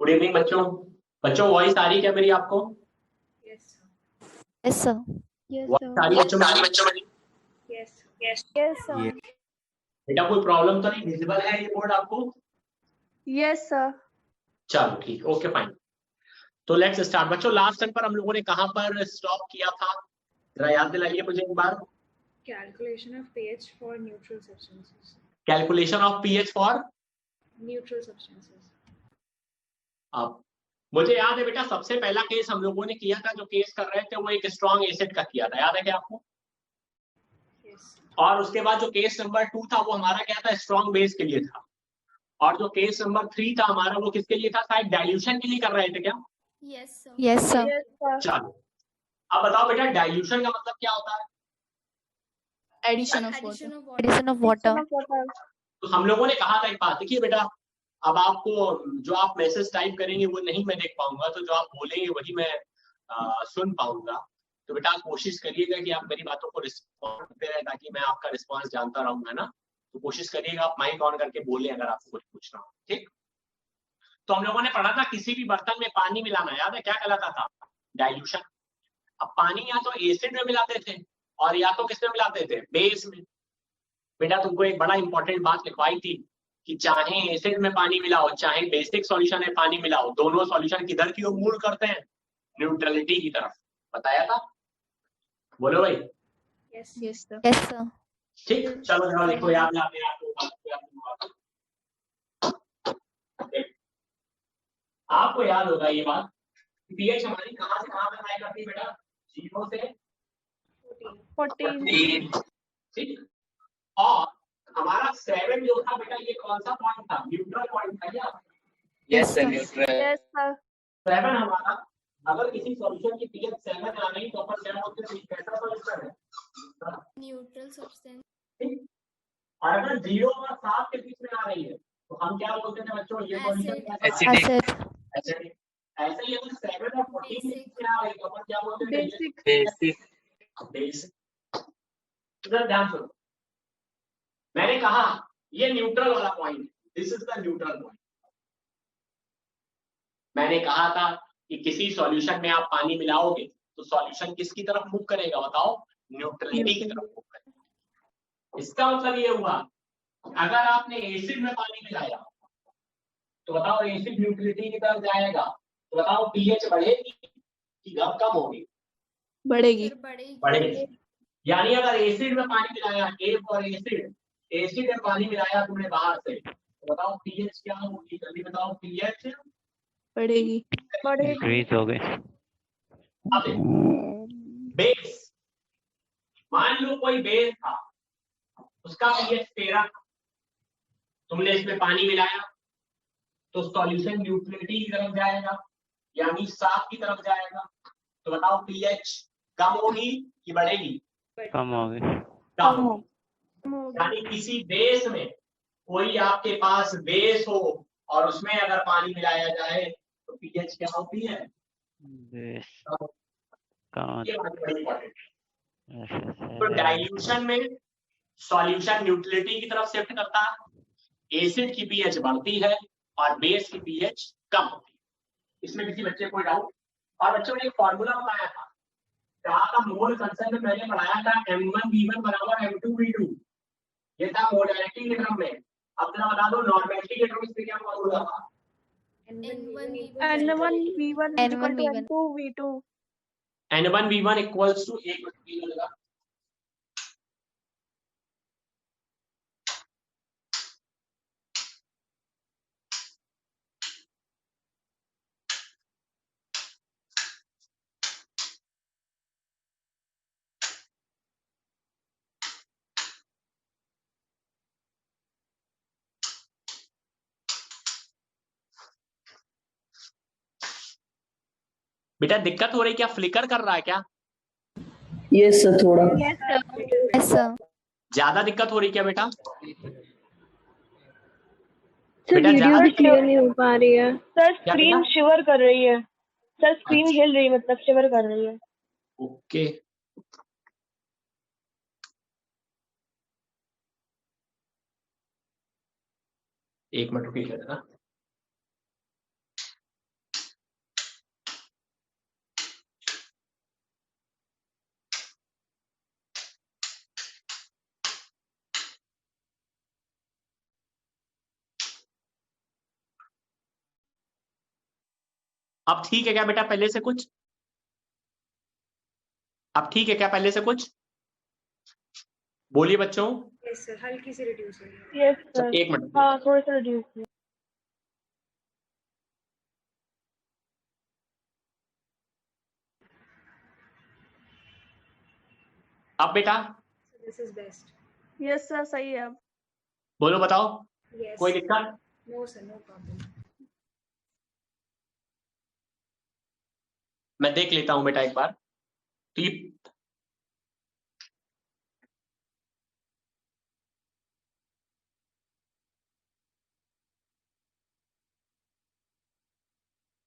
Good evening बच्चों। बच्चों voice आ रही है क्या मेरी आपको? Yes sir. वॉइस आ रही है बच्चों मेरी? Yes sir. बेटा कोई प्रॉब्लम तो नहीं, विजिबल है ये बोर्ड आपको? Yes sir. चलो ठीक, ओके फाइन। तो लेट्स स्टार्ट बच्चों। लास्ट टाइम पर हम लोगों ने कहां पर स्टॉप किया था, जरा याद दिलाइए मुझे एक बार। Calculation of pH for neutral substances. Calculation of pH for Neutral substances. अब मुझे याद है बेटा, सबसे पहला केस हम लोगों ने किया था, जो केस कर रहे थे वो एक स्ट्रॉन्ग एसिड का किया था, याद है क्या आपको? Yes. और उसके बाद जो केस नंबर 2 था वो हमारा क्या था, स्ट्रॉन्ग बेस के लिए था। और जो केस नंबर 3 था हमारा वो किसके लिए था, शायद डाइल्यूशन के लिए कर रहे थे क्या? Yes sir. चलो अब बताओ बेटा, डाइल्यूशन का मतलब क्या होता है? Addition of water. तो हम लोगों ने कहा था एक बात, देखिए बेटा, अब आपको जो आप मैसेज टाइप करेंगे वो नहीं मैं देख पाऊंगा, तो जो आप बोलेंगे वही मैं सुन पाऊंगा। तो बेटा कोशिश करिएगा कि आप मेरी बातों को रिस्पॉन्ड करते रहे, ताकि मैं आपका रिस्पॉन्स जानता रहूं, है ना। तो कोशिश करिएगा आप माइक ऑन करके बोलें अगर आपको कुछ पूछना हो, ठीक। तो हम लोगों ने पढ़ा था किसी भी बर्तन में पानी मिलाना, याद है क्या कहलाता था? डाइल्यूशन। अब पानी या तो एसिड में मिलाते थे और या तो किसमें मिलाते थे, बेस में। बेटा तुमको एक बड़ा इंपॉर्टेंट बात लिखवाई थी कि चाहे एसिड में पानी मिलाओ चाहे बेसिक सॉल्यूशन में पानी मिलाओ, दोनों सॉल्यूशन किधर की ओर मूव करते हैं, न्यूट्रलिटी की तरफ। बताया था, बोलो भाई। Yes. Yes sir. ठीक, चलो जरा लिखो, याद है आपने आपको याद होगा ये बात, पीएच हमारी कहां से कहां तक आया करती है बेटा? 0 से 14। ठीक। और हमारा 7 जो था बेटा, ये कौन सा पॉइंट था, न्यूट्रल पॉइंट था क्या? Yes sir. Yes sir. 7 हमारा, अगर किसी सॉल्यूशन की पीएच 7 आ गई तो अपन क्या बोलते हैं, कैसा सॉल्यूशन है, न्यूट्रल सब्सटेंस। ठीक। और अगर 0 और 7 के बीच में आ रही है तो हम क्या बोलते थे बच्चों, ये सॉल्यूशन एसिड। ऐसे ही अगर 7 और 14 के बीच में आ रही तो अपन क्या बोलते थे, बेसिक। बेसिक। इधर ध्यान सुनो, मैंने कहा ये न्यूट्रल वाला point, this is the neutral point. मैंने कहा था कि किसी सॉल्यूशन में आप पानी मिलाओगे तो सॉल्यूशन किसकी तरफ मूव करेगा, बताओ, न्यूट्रलिटी की तरफ मूव करेगा। इसका मतलब ये हुआ, अगर आपने एसिड में पानी मिलाया तो बताओ एसिड न्यूट्रलिटी की तरफ जाएगा, तो बताओ पीएच बढ़ेगी कि कम होगी? बढ़ेगी। बढ़ेगी। यानी अगर एसिड में पानी मिलाया, ए फॉर एसिड, एसिड में पानी मिलाया तुमने बाहर से, तो बताओ पीएच क्या होगी, जल्दी बताओ, पीएच बढ़ेगी। इंक्रीज हो गए। अब बेस, मान लो कोई बेस था, उसका पीएच 13 था, तुमने इसमें पानी मिलाया तो सॉल्यूशन न्यूट्रलिटी की तरफ जाएगा, यानी 7 की तरफ जाएगा। तो बताओ पीएच कम होगी कि बढ़ेगी? कम हो गए। कम। यानी किसी बेस में, कोई आपके पास बेस हो और उसमें अगर पानी मिलाया जाए तो पीएच क्या होती है? ये बात बड़ी इंपॉर्टेंट है। तो डाइल्यूशन में सॉल्यूशन न्यूट्रलिटी की तरफ शिफ्ट करता है, एसिड की पीएच बढ़ती है और बेस की पीएच कम होती है। इसमें किसी बच्चे को डाउट? और बच्चों ने एक फॉर्मूला बताया था, कहा था मोल कंसेप्ट में मैंने पढ़ाया था, M1V1 बराबर M2V2, ये था मोडालिटी के टर्म में। अब जरा बता दो नॉर्मेलिटी के टर्म में क्या फॉर्मूला था? N1V1 N1V1 N1V1 equals to 1/3 लगा। बेटा दिक्कत हो रही क्या, फ्लिकर कर रहा है क्या? यस सर, थोड़ा। Yes sir. ज्यादा दिक्कत हो रही क्या बेटा? सर वीडियो भी क्लियर नहीं हो पा रही है। सर स्क्रीन शिवर कर रही है। सर स्क्रीन हिल रही है, मतलब शिवर कर रही है। ओके, एक मिनट रुकिए जरा। अब ठीक है क्या बेटा पहले से कुछ? अब ठीक है क्या पहले से कुछ? बोलिए बच्चों। Yes sir, हल्की सी reduce हुई है. यस सर, एक मिनट। हाँ थोड़ा सा रिड्यूस है। अब बेटा So this is best. Yes sir सही है अब। बोलो बताओ, Yes. कोई दिक्कत? No sir, no problem. मैं देख लेता हूं बेटा एक बार। तो ये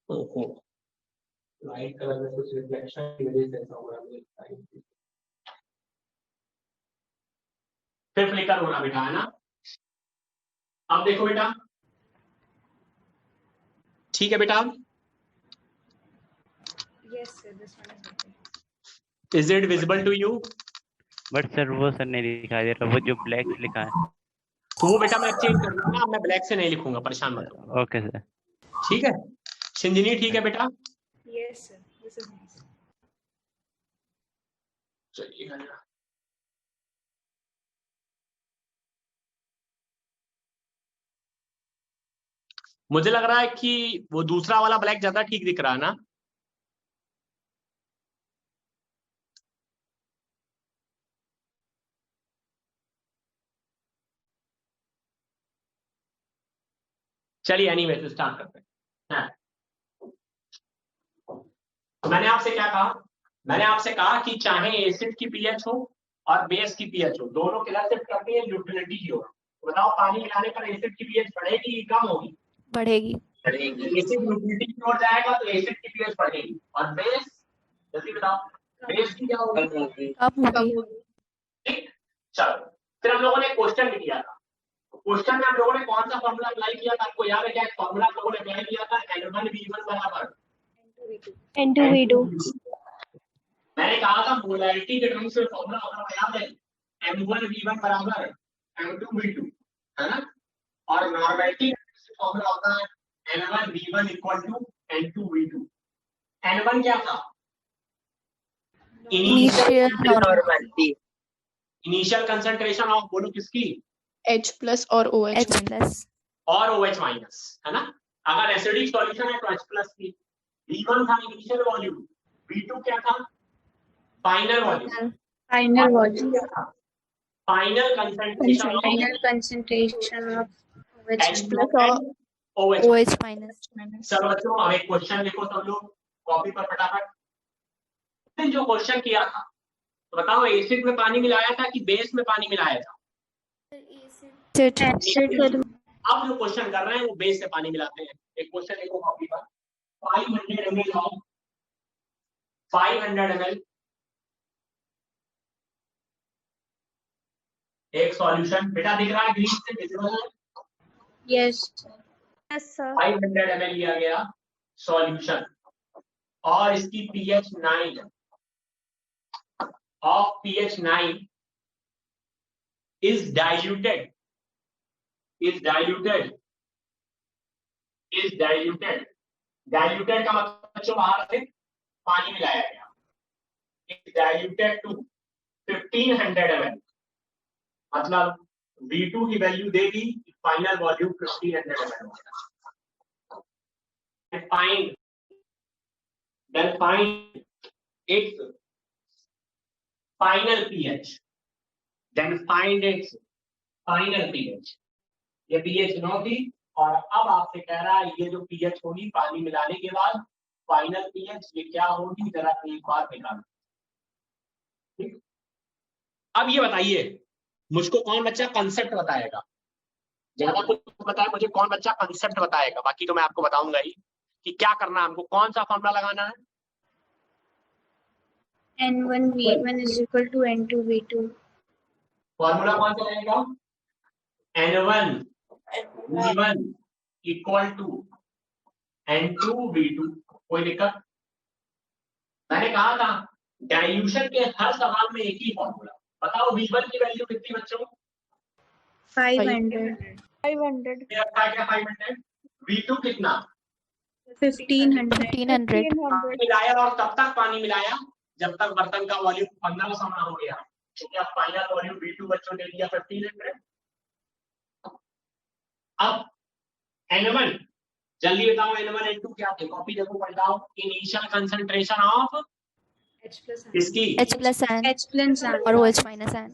ओहो, लाइट कलर में कुछ रिफ्लेक्शन की वजह से ऐसा हो रहा है। फिर फ्लिकर हो रहा बेटा, है ना? अब देखो बेटा, ठीक है बेटा? Yes sir, this one is better. Is it visible to you? But sir वो सर नहीं दिखाई दे रहा, वो जो ब्लैक से लिखा है। तो वो बेटा मैं चेंज कर दूंगा, मैं ब्लैक से नहीं लिखूंगा, परेशान मत हो। Okay sir. ठीक है सिंधिनी, ठीक है बेटा? Yes sir, this is nice. चलिए मुझे लग रहा है कि वो दूसरा वाला ब्लैक ज्यादा ठीक दिख रहा है ना? चलिए एनीवे तो स्टार्ट करते हैं। तो मैंने आपसे क्या कहा? मैंने आपसे कहा कि चाहे एसिड की पीएच हो और बेस की पीएच हो, दोनों के लिए शिफ्ट करनी है न्यूट्रलिटी की ओर। तो बताओ पानी मिलाने पर एसिड की पीएच बढ़ेगी कि कम होगी? बढ़ेगी। एसिड न्यूट्रलिटी की ओर जाएगा तो एसिड की पीएच बढ़ेगी, और बेस जल्दी बताओ बेस की क्या होगी? कम होगी। ठीक, चलो फिर हम लोगों ने क्वेश्चन भी किया था। क्वेश्चन में हम लोगों ने कौन सा फॉर्मूला अप्लाई किया था? आपको याद है क्या? फॉर्मूला हम लोगों ने अप्लाई किया था N1V1 बराबर N2V2. मैंने कहा था मोलैरिटी के टर्म्स में फॉर्मूला होता है, याद है? M1V1 बराबर M2V2, है ना? और नॉर्मलिटी का फॉर्मूला होता है N1V1 equal to N2V2। N1 क्या था? इनिशियल कंसंट्रेशन ऑफ, बोलो किसकी? H प्लस और OH माइनस। और OH माइनस, है ना? अगर एसिडिक सॉल्यूशन है तो H प्लस की। V1 था इनिशियल वॉल्यूम, V2 क्या था? Final volume. Final volume. Final concentration Final concentration of H OH. Plus और OH। OH minus. चलो बच्चों अब एक क्वेश्चन लिखो सब लोग कॉपी पर फटाफट। जो क्वेश्चन किया था तो बताओ एसिड में पानी मिलाया था कि बेस में पानी मिलाया था? Acid. अब जो क्वेश्चन कर रहे हैं वो बेस से पानी मिलाते हैं। एक क्वेश्चन लिखो कॉपी पर। 500 ml ऑफ 500 ml एक सॉल्यूशन, बेटा दिख रहा है ग्रीन से विजिबल है? Yes. Yes sir. 500 ml लिया गया सॉल्यूशन और इसकी pH 9 of pH 9 is diluted का मतलब बच्चों बाहर से पानी मिलाया गया। is diluted to 1500 ml, मतलब V2 की वैल्यू देगी फाइनल वॉल्यूम 1500 ml होगा। Then find its final pH. Then find its final pH. ये pH 9 थी और अब आपसे कह रहा है ये जो pH होगी पानी मिलाने के बाद फाइनल pH ये क्या होगी, जरा एक बार निकालो। ठीक, अब ये बताइए मुझको कौन बच्चा कंसेप्ट बताएगा? ज्यादा कुछ बताया मुझे कौन बच्चा कंसेप्ट बताएगा? बाकी तो मैं आपको बताऊंगा ही कि क्या करना है हमको, कौन सा फॉर्मूला लगाना है? N1V1 is equal to N2V2. Formula कौन सा रहेगा? N1V1 equal to N2V2। कोई दिक्कत? मैंने कहा था डाइल्यूशन के हर सवाल में एक ही फॉर्मूला। बताओ V1 की वैल्यू कितनी बच्चों? 500. 500। क्या 500? V2 कितना? 1500. मिलाया और तब तक पानी मिलाया जब तक बर्तन का वॉल्यूम 1500 ना हो गया, क्योंकि अब फाइनल वॉल्यूम V2 बच्चों ने दिया 1500। अब N1 जल्दी बताओ, N1 N2 क्या थे? कॉपी देखो, पढ़ाओ। Initial concentration of H plus N. इसकी H plus N H plus N. और OH minus N.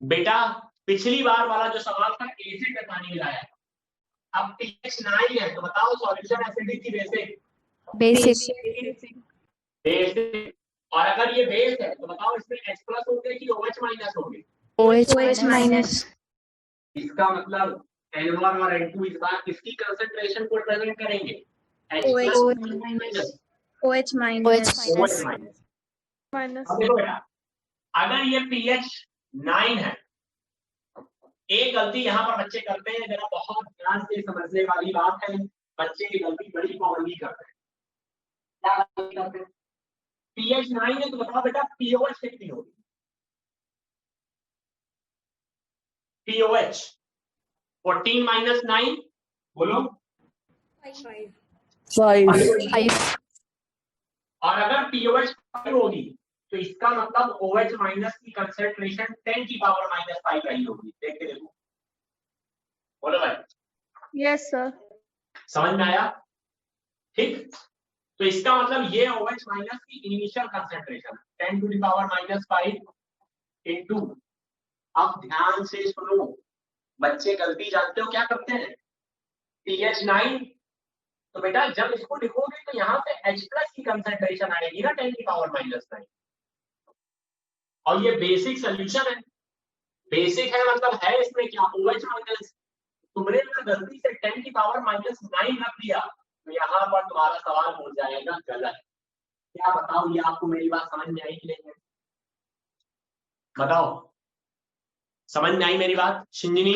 बेटा पिछली बार वाला जो सवाल था एसिड में पानी मिलाया, अब pH 9 है, तो बताओ सॉल्यूशन एसिडिक की Basic. बेसिक। और अगर ये बेस है तो बताओ इसमें H प्लस होंगे कि OH माइनस होंगे? OH minus. इसका मतलब N1 और N2 इस बार किसकी कंसंट्रेशन को रिप्रेजेंट करेंगे? H OH plus minus। OH minus. OH minus। अब देखो बेटा, अगर ये pH 9 है, एक गलती यहाँ पर बच्चे करते हैं, जरा बहुत ध्यान से समझने वाली बात है, बच्चे की गलती बड़ी कॉमनली करते हैं। क्या गलती करते हैं? pH 9 है तो बताओ बेटा POH कितनी होगी? POH 14 minus 9 बोलो 5. 5. और अगर POH 5 होगी तो इसका मतलब OH माइनस की कंसंट्रेशन 10 की पावर माइनस 5 रही होगी। देख के देखो, बोलो भाई। Yes sir. समझ में आया? ठीक, तो इसका मतलब ये OH माइनस की initial concentration 10 to the power minus 5 into. अब ध्यान से सुनो, बच्चे गलती जानते हो क्या करते हैं? pH 9, तो बेटा जब इसको लिखोगे तो यहाँ पे H प्लस की कंसंट्रेशन आएगी ना 10 की पावर माइनस 9, और ये बेसिक सोल्यूशन है। बेसिक है मतलब है इसमें क्या? OH minus. तुमने अगर गलती से 10 की पावर माइनस 9 रख दिया तो यहाँ पर तुम्हारा सवाल हो जाएगा गलत। क्या बताओ, ये आपको मेरी बात समझ में आई कि नहीं? बताओ, समझ में आई मेरी बात? Shinjini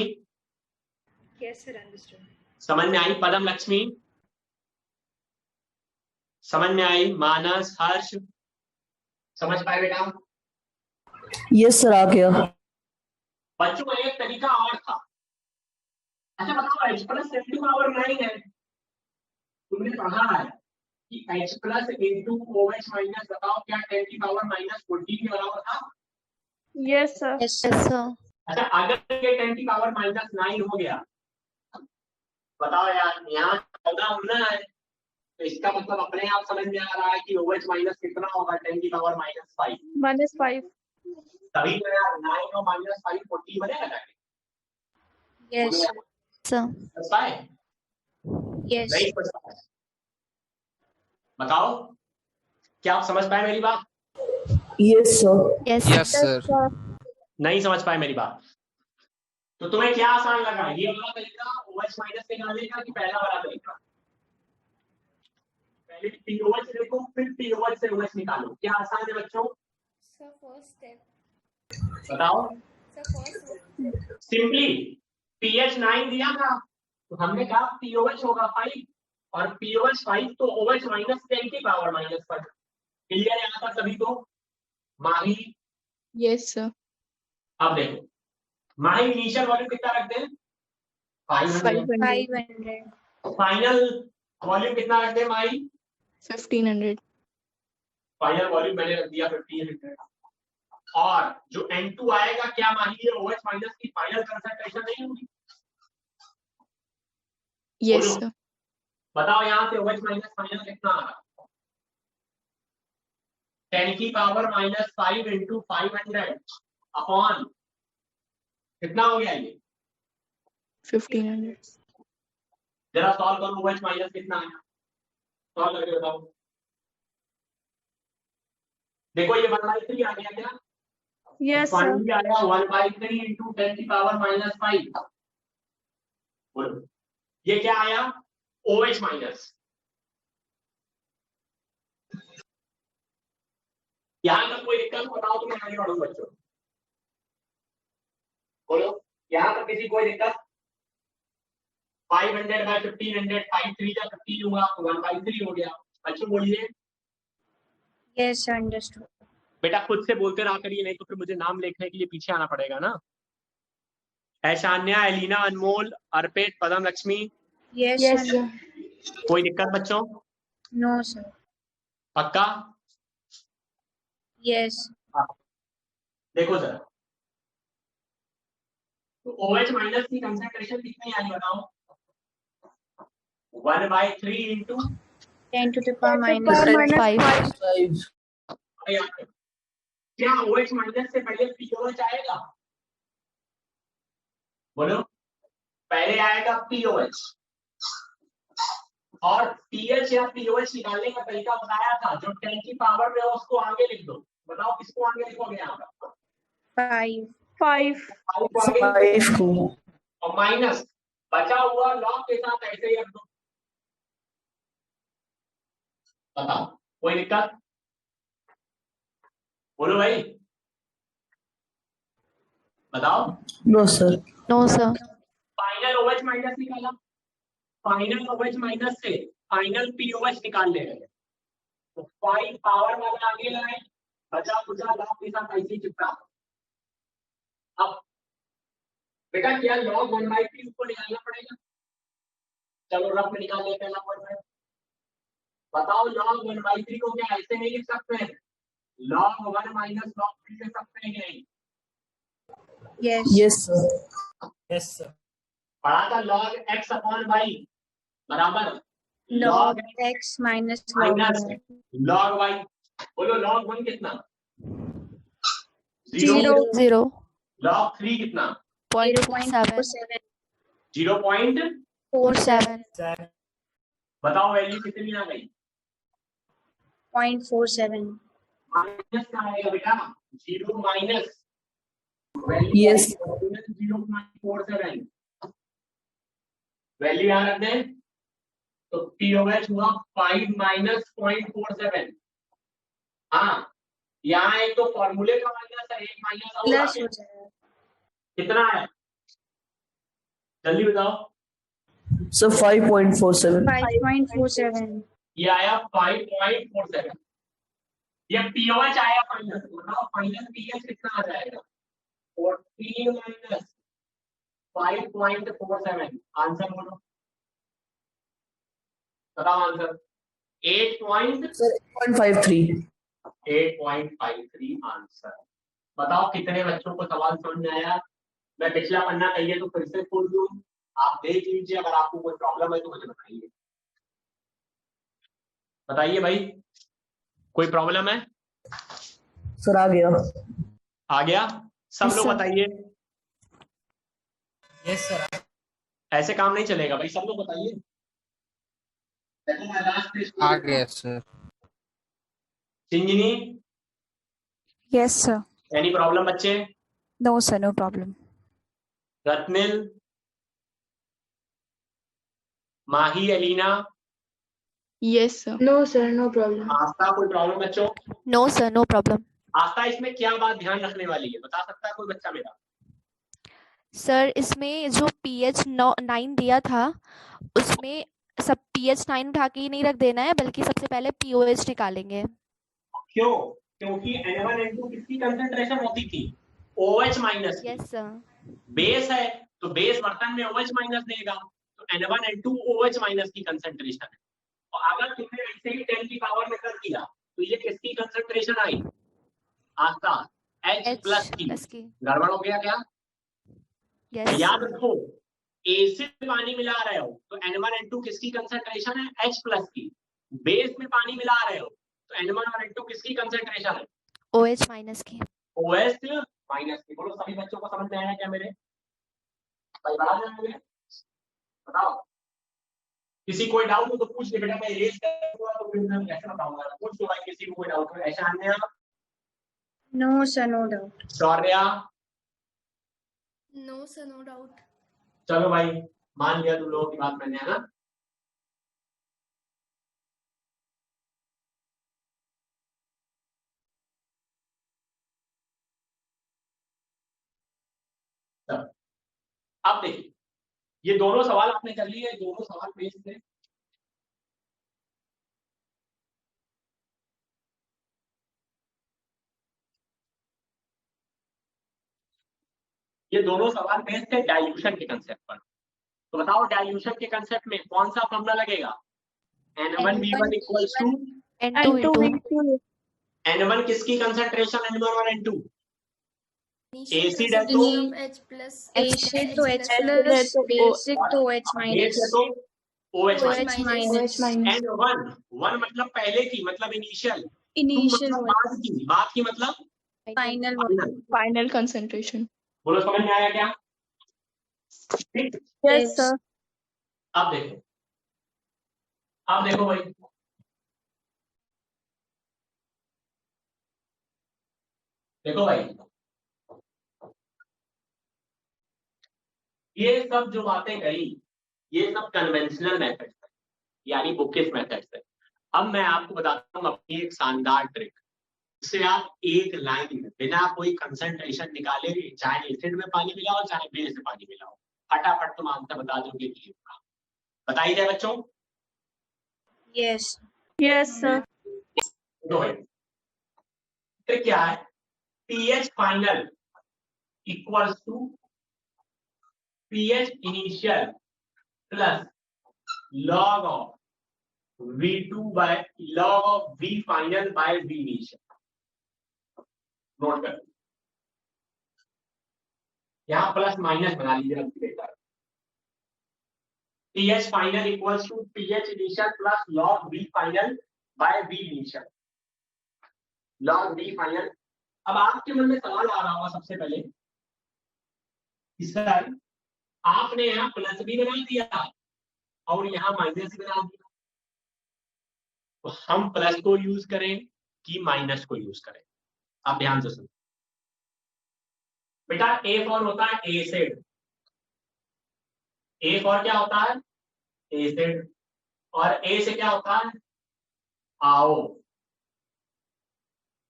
Yes sir, understood. समझ में आई? पदम लक्ष्मी समझ में आई? मानस, हर्ष समझ पाए बेटा? यस सर, आ गया। बच्चों एक तरीका और था। अच्छा बताओ, H प्लस 10 की पावर 9 है, तुमने पढ़ा है कि H plus into OH minus, बताओ क्या 10 की पावर माइनस 14 के बराबर था? Yes sir. Yes sir. अच्छा अगर ये 10 की पावर माइनस 9 हो गया, बताओ यार, यहाँ 14 होना है, तो इसका मतलब अपने आप समझ में आ रहा है कि OH माइनस कितना होगा? 10 की पावर माइनस 5। -5. तभी तो यार 9 और माइनस 5 40 बनेगा जाके। Yes sir. समझ पाए? Yes. नहीं समझ पाए? बताओ, क्या आप समझ पाए मेरी बात? Yes sir. Yes, sir. नहीं समझ पाए मेरी बात? तो तुम्हें क्या आसान लगा, ये वाला तरीका OH माइनस निकालने का कि पहला वाला तरीका? पहले POH देखो, फिर POH से OH निकालो। क्या आसान है बच्चों? Sir, first step. बताओ। Sir, first step. Simply pH 9 दिया था तो हमने कहा POH होगा 5, और POH 5 तो OH माइनस 10 की पावर माइनस 5। क्लियर है यहाँ पर सभी को? माही Yes sir. अब देखो, माही इनिशियल वॉल्यूम कितना रखते हैं? 500। 500. फाइनल वॉल्यूम कितना रखते हैं माही? 1500. फाइनल वॉल्यूम मैंने रख दिया 1500। और जो N2 आएगा क्या माही, ये OH माइनस की फाइनल कंसंट्रेशन नहीं होगी? Yes बोलो। sir. बताओ यहाँ से OH माइनस फाइनल कितना आ रहा? 10 की पावर माइनस 5 इंटू 500 अपॉन कितना हो गया ये? 1500. जरा सॉल्व करो, OH माइनस कितना आया? सॉल्व करके बताओ। देखो ये 1/3 आ गया क्या? Yes sir. फाइनली आया 1/3 इंटू 10 की पावर माइनस 5। बोलो ये क्या आया? OH minus. यहाँ तक कोई दिक्कत बताओ तो मैं आगे बढ़ूँ बच्चों। बोलो यहाँ तक किसी कोई दिक्कत? 500 बाय 1500, 5 3 का 15 होगा तो 1/3 हो गया। बच्चों बोलिए। Yes sir, understood. बेटा खुद से बोलते रहा करिए, नहीं तो फिर मुझे नाम लिखने के लिए पीछे आना पड़ेगा ना। ऐशान्या, एलिना, अनमोल, अर्पित, पदम Lakshmi, Yes Yes sir. sir. कोई दिक्कत बच्चों? No, sir. पक्का? Yes. देखो सर, तो OH माइनस की कंसेंट्रेशन कितनी आई बताओ? 1/3 into 10 to the power minus 5. 5. क्या OH माइनस से पहले POH आएगा? बोलो, पहले आएगा POH और pH या POH निकालने का तरीका बताया था, जो 10 की पावर में हो उसको आगे लिख दो। बताओ किसको आगे लिखोगे यहाँ पर? 5. 5. 5 को और माइनस बचा हुआ लॉग के साथ ऐसे ही रख दो। बताओ कोई दिक्कत? बोलो भाई, बताओ। No sir. No, sir. Final OH minus निकाला, फाइनल OH माइनस से फाइनल POH निकाल ले रहे, तो 5 पावर वाला आगे लाए, बचा कुचा लॉग के साथ ऐसे ही चिपका। अब बेटा क्या लॉग 1/3 उसको निकालना पड़ेगा? चलो रफ में निकाल लेते हैं लॉग 1/3। बताओ लॉग 1/3 को क्या ऐसे नहीं लिख सकते हैं? लॉग 1 माइनस लॉग 3 लिख सकते हैं कि नहीं? Yes. Yes sir. Yes sir. पढ़ा था लॉग x अपॉन y बराबर Log x minus log minus y. Log y। बोलो लॉग 1 कितना? 0. 0. लॉग 3 कितना? 0.7. 0.47. 0.47. बताओ वैल्यू कितनी आ गई? 0.47. माइनस का आएगा बेटा, 0 माइनस Yes. 0.47 वैल्यू यहाँ रख दें तो POH हुआ 5 माइनस 0.47। हाँ, यहाँ एक तो फॉर्मूले का माइनस है, एक माइनस और आ Plus गया। हो जाएगा. कितना है जल्दी बताओ? सर 5.47। 5.47. ये आया 5.47। ये POH आया माइनस, बताओ माइनस PH कितना आ जाएगा? 14 माइनस 5.47। आंसर बोलो, बताओ आंसर। 8.53। 8.53 आंसर। बताओ कितने बच्चों को सवाल समझ में आया? मैं पिछला पन्ना कहिए तो फिर से खोल दूं, आप देख लीजिए, अगर आपको कोई प्रॉब्लम है तो मुझे बताइए। बताइए भाई, कोई प्रॉब्लम है? सर आ गया। आ गया? सब Yes, लोग sir. बताइए। Yes sir. ऐसे काम नहीं चलेगा भाई, सब लोग बताइए। देखो मैं लास्ट टेस्ट आ गया sir. Chingini, Yes, sir. Any problem बच्चे? No, sir, no problem. Ratnil, Mahi, Elina, Yes, sir. No, sir, no problem. Aastha, कोई प्रॉब्लम बच्चों? No, sir, no problem. आस्था, इसमें क्या बात ध्यान रखने वाली है, बता सकता है कोई बच्चा मेरा? सर इसमें जो pH 9 दिया था उसमें सब pH 9 उठा के ही नहीं रख देना है, बल्कि सबसे पहले POH निकालेंगे। क्यों? क्योंकि N1 N2 किसकी कंसंट्रेशन होती थी? OH minus. Yes sir. Base है तो बेस बर्तन में OH माइनस देगा, तो N1 N2 OH माइनस की कंसंट्रेशन है। और अगर तुमने ऐसे ही 10 की पावर में कर दिया तो ये किसकी कंसंट्रेशन आई? आस्था, H प्लस की। गड़बड़ हो गया क्या? यस। याद रखो, A से पानी मिला रहे हो तो N1 N2 किसकी कंसंट्रेशन है? H प्लस की। बेस में पानी मिला रहे हो तो N1 और N2 किसकी कंसंट्रेशन है? OH माइनस की। OH माइनस की। बोलो सभी बच्चों को समझ में आया क्या मेरे भाई? बड़ा जाएंगे, बताओ। किसी कोई डाउट हो तो पूछ ले बेटा, मैं रेस करूंगा तो फिर मैं कैसे बताऊंगा? पूछ लो भाई किसी को कोई डाउट हो। ऐसा अन्य No, sir, no doubt. Shaurya, no sir, no doubt. चलो भाई मान लिया तुम लोगों की बात मैंने, है ना? अब देखिए, ये दोनों सवाल आपने कर लिए, दोनों सवाल पेश थे। ये दोनों सवाल पेश थे डाइल्यूशन के कंसेप्ट पर। तो बताओ डाइल्यूशन के कंसेप्ट में कौन सा फॉर्मूला लगेगा? N1 V1 equals to N2 into N1 किसकी कंसंट्रेशन N1 और N2 एसिड है तो एसिड तो H प्लस, बेसिक तो OH बेस है माइनस, तो OH OH माइनस, N1 1 मतलब पहले की मतलब इनिशियल, 2 इनिशियल मतलब बाद की मतलब फाइनल फाइनल। Final concentration. बोलो समझ में आया क्या? ठीक। Yes sir. अब देखो भाई, देखो भाई, ये सब जो बातें कही ये सब कन्वेंशनल मेथड है, यानी बुकिश मेथड है। अब मैं आपको बताता हूँ अपनी एक शानदार ट्रिक, जिससे आप एक लाइन में बिना कोई कंसंट्रेशन निकाले, चाहे एसिड में पानी मिलाओ चाहे बेस में पानी मिलाओ, फटाफट तुम आंसर बता दोगे कि बताइए जाए बच्चों। Yes yes sir. फिर क्या है, pH final equals to pH initial plus log of V2 by log of V final by V initial. Note कर, यहां प्लस माइनस बना लीजिए बेटा। pH final equals to pH initial plus log V final by V initial, log V final. अब आपके मन में सवाल आ रहा होगा सबसे पहले, सर आपने यहाँ प्लस भी बना दिया और यहाँ माइनस भी बना दिया, तो हम प्लस को यूज करें कि माइनस को यूज करें? आप ध्यान से सुनो बेटा। ए फॉर होता है एसिड, ए फॉर क्या होता है एसिड, और ए से क्या होता है आओ,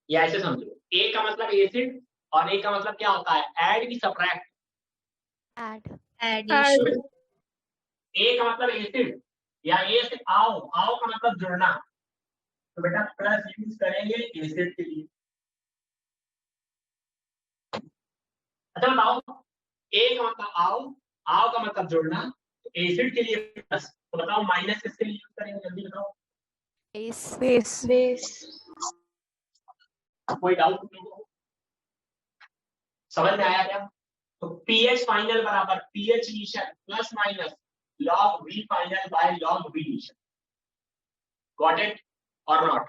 या ऐसे समझो, ए का मतलब एसिड और ए का मतलब क्या होता है ऐड की सब्ट्रैक्ट, एडिशन, ए का मतलब एसिड या ए से आओ, आओ का मतलब जुड़ना, तो बेटा प्लस यूज करेंगे एसिड के लिए। अच्छा बताओ, ए का मतलब आओ, आओ का मतलब जुड़ना, तो एसिड के लिए प्लस, तो बताओ माइनस किसके लिए यूज करेंगे, जल्दी बताओ। बेस बेस, कोई डाउट समझ में आया क्या? तो pH फाइनल बराबर pH initial plus minus log V final by log V initial. Got it or not?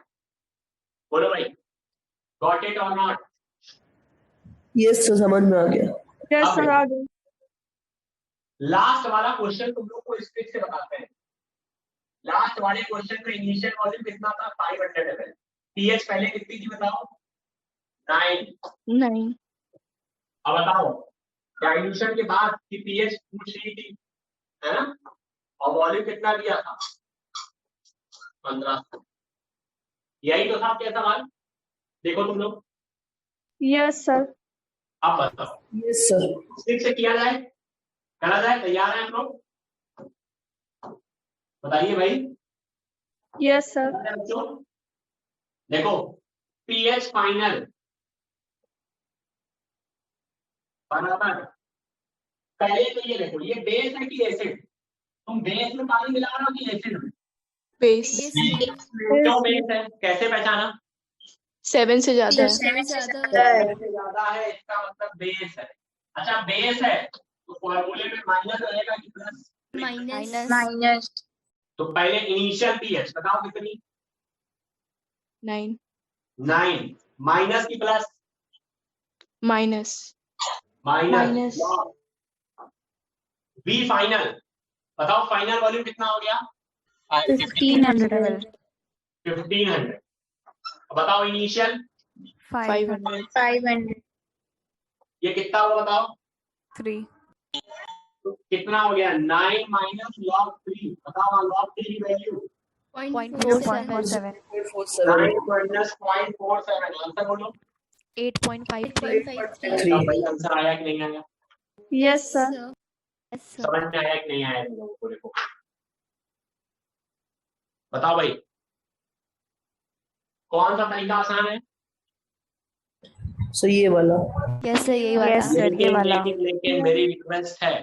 बोलो भाई, got it or not? Yes sir, समझ में आ गया। यस सर आ गया। लास्ट वाला क्वेश्चन तुम लोग को इस ट्रिक से बताते हैं। लास्ट वाले क्वेश्चन में इनिशियल वॉल्यूम कितना था 500 ml, pH पहले कितनी थी बताओ 9। अब बताओ डाइल्यूशन के बाद की pH पूछ रही थी, है ना, और वॉल्यूम कितना दिया था 15। यही तो था आपका सवाल, देखो तुम लोग। Yes sir. अब बताओ यस सर। ठीक से किया जाए, करा जाए, तैयार है आप लोग? बताइए भाई। Yes sir. देखो pH फाइनल बराबर, पहले तो ये देखो, ये बेस है कि एसिड? तुम बेस में पानी मिला रहे हो कि एसिड में? बेस। क्यों बेस है, कैसे पहचाना? 7 से ज्यादा है। 7 से ज्यादा है, इसका मतलब बेस है। अच्छा बेस है तो फॉर्मूले में माइनस रहेगा कि प्लस? माइनस, तो पहले इनिशियल pH बताओ कितनी? 9 माइनस की plus? Minus. Minus. V final बताओ, फाइनल वॉल्यूम कितना हो गया? 1500, 1500। बताओ इनिशियल 500, ये कितना होगा बताओ? 3 तो कितना हो गया 9 माइनस log 3, बताओ log 3 की वैल्यू 0.47 9 माइनस 0.47, आंसर बोलो 8.53 भाई, आंसर आया कि नहीं आया? Yes sir. समझ में आया कि नहीं आया तुम लोगों को? देखो बताओ भाई, कौन सा तरीका आसान है? सो ये वाला। यस सर, यही वाला। लेकिन मेरी रिक्वेस्ट है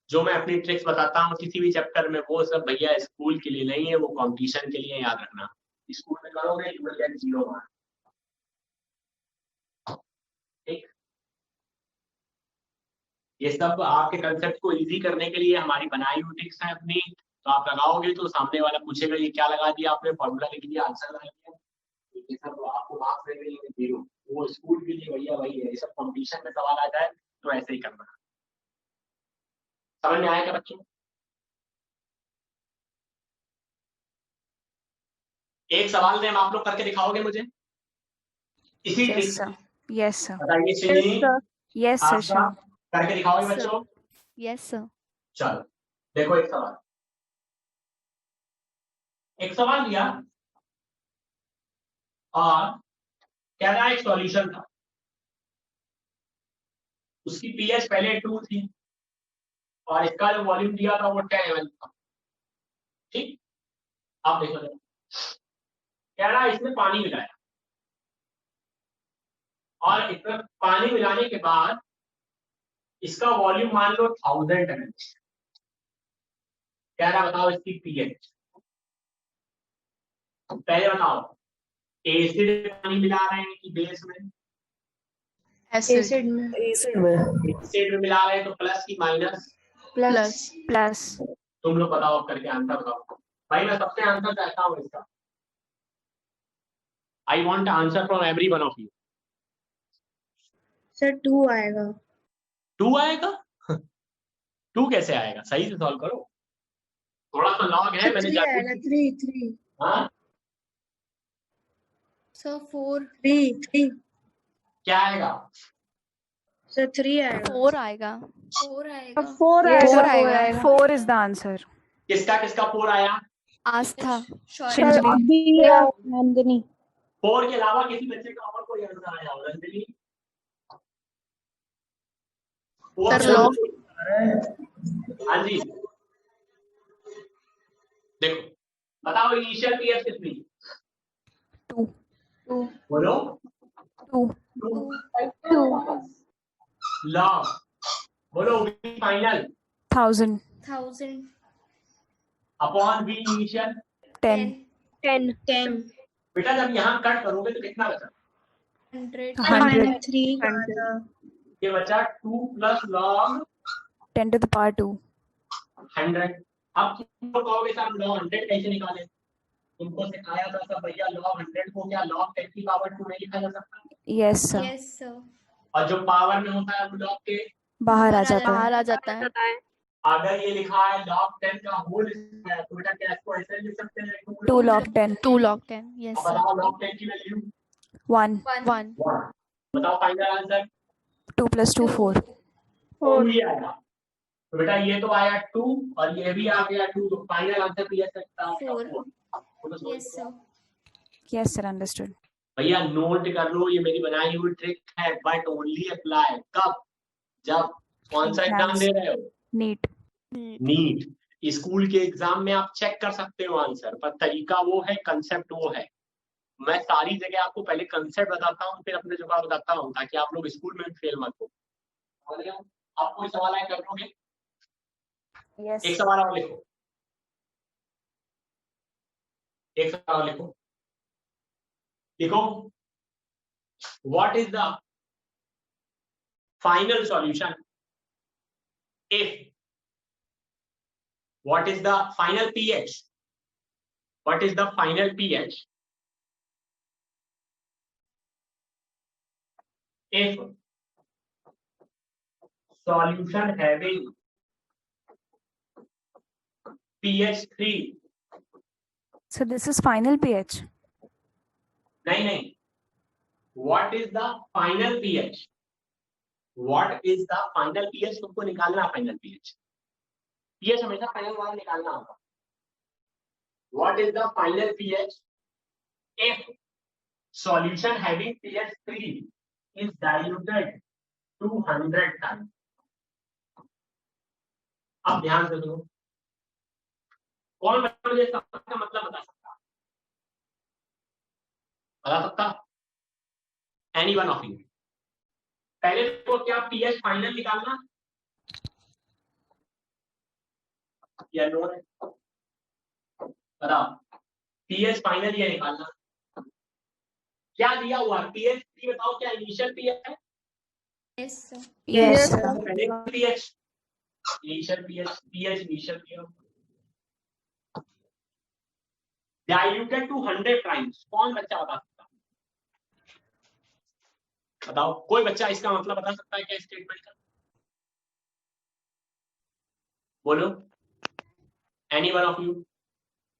जो मैं अपनी ट्रिक्स बताता हूँ किसी भी चैप्टर में, वो सब भैया स्कूल के लिए नहीं है, वो कंपटीशन के लिए, याद रखना। स्कूल में करोगे यू विल गेट 0 मार्क्स। ठीक, ये सब आपके कंसेप्ट को इजी करने के लिए हमारी बनाई हुई ट्रिक्स है अपनी। तो आप लगाओगे तो सामने वाला पूछेगा ये क्या लगा दिया आपने, फॉर्मूला लिख दिया, आंसर लगा दिया, ये सब आपको मार्क्स देंगे 0। वो स्कूल के लिए भैया वही है, ये सब कंपटीशन में सवाल आ जाए तो ऐसे ही करना। समझ में आएगा बच्चों? एक सवाल दें, आप लोग करके दिखाओगे मुझे इसी trick Yes, sir. Yes, sir. बताइए सुनिए, Yes, sir. आपका Sure. करके दिखाओगे Sir. बच्चों? Yes, sir. चलो देखो, एक सवाल दिया और कह रहा एक सॉल्यूशन था, उसकी पीएच पहले 2 थी और इसका जो वॉल्यूम दिया था वो 10 ml था। ठीक, आप देखो जरा, कह रहा इसमें पानी मिलाया और इसमें पानी मिलाने के बाद इसका वॉल्यूम मान लो 1000 ml। कह रहा बताओ इसकी पीएच। पहले बताओ, एसिड पानी मिला रहे हैं कि बेस में? एसिड में। एसिड में। एसिड में मिला रहे हैं तो प्लस की माइनस? Plus. तुम लोग बताओ, करके आंसर बताओ भाई। मैं सबसे आंसर चाहता हूँ इसका। I want answer from every one of you. Sir 2 आएगा। 2 आएगा? 2 कैसे आएगा? सही से सॉल्व करो, थोड़ा सा लॉग है, मैंने 3 आएगा। 3 हाँ सर 3 क्या आएगा? सर 3 आएगा। 4 आएगा। 4 आएगा। 4 Yes, आएगा। sir. 4 is the answer. किसका किसका 4 आया? आस्था। अभी नंदिनी। 4 के अलावा किसी बच्चे का और कोई आंसर आया हो? रंजनी? सर लॉग। हाँ जी, देखो बताओ इनिशियल पीएच कितनी? 2. बोलो। 2. 2 लॉग। बोलो फाइनल। 1000. Upon B initial 10. 10 बेटा जब यहाँ कट करोगे तो कितना बचा? 100. 3 का था। ये बचा 2 plus log 10 to the power 2. 100। अब तुम लोग कहोगे सर लॉग 100 कैसे निकाले? तुमको सिखाया था सब भैया, लॉग 100 को क्या लॉग 10 की पावर 2 में लिखा जा सकता है? Yes, sir. और जो पावर में होता है वो लॉग के बाहर आ जाता है. बाहर आ जाता है। अगर ये लिखा है लॉग 10 का होल स्क्वायर तो बेटा क्या इसको ऐसे लिख सकते हैं? 2 log 10. 2 log 10। Yes, अब sir. बताओ लॉग 10 की वैल्यू 1. 1. बताओ फाइनल आंसर 2 plus 2, 4. 2 ही आएगा। तो बेटा ये तो आया 2 और ये भी आ गया 2, तो फाइनल आंसर भी सकता है 4। Yes, sir. Understood. भैया नोट कर लो, ये मेरी बनाई हुई ट्रिक है, बट ओनली अप्लाई कब? जब कौन सा एग्जाम दे रहे हो? Neat. नीट। स्कूल के एग्जाम में आप चेक कर सकते हो आंसर, पर तरीका वो है, कंसेप्ट वो है। मैं सारी जगह आपको पहले कंसेप्ट बताता हूँ, फिर अपने जवाब बताता हूँ, ताकि आप लोग स्कूल में फेल मत हो। आप कोई सवाल आए कर लोगे? Yes. एक सवाल और लिखो, एक सवाल लिखो। लिखो, what is the final solution if, what is the final pH? What is the final pH if solution having pH 3? So this is final pH. नहीं, what is the final pH? What is the final pH? तुमको निकालना final pH। pH हमेशा final वाला निकालना होगा। What is the final pH if solution having pH 3 is diluted 200 times? अब ध्यान से सुनो, कौन मुझे इसका मतलब बता सकता? Any one of you. पहले तो क्या pH फाइनल निकालना, या नो है? बताओ, पीएच फाइनल ये निकालना। क्या दिया हुआ है? पीएच बताओ, क्या इनिशियल पीएच है? Yes sir. Yes, sir. PH initial pH initial pH diluted to 100 times. कौन बच्चा बता सकता है? बताओ, कोई बच्चा इसका मतलब बता सकता है क्या स्टेटमेंट का? बोलो, any one of you.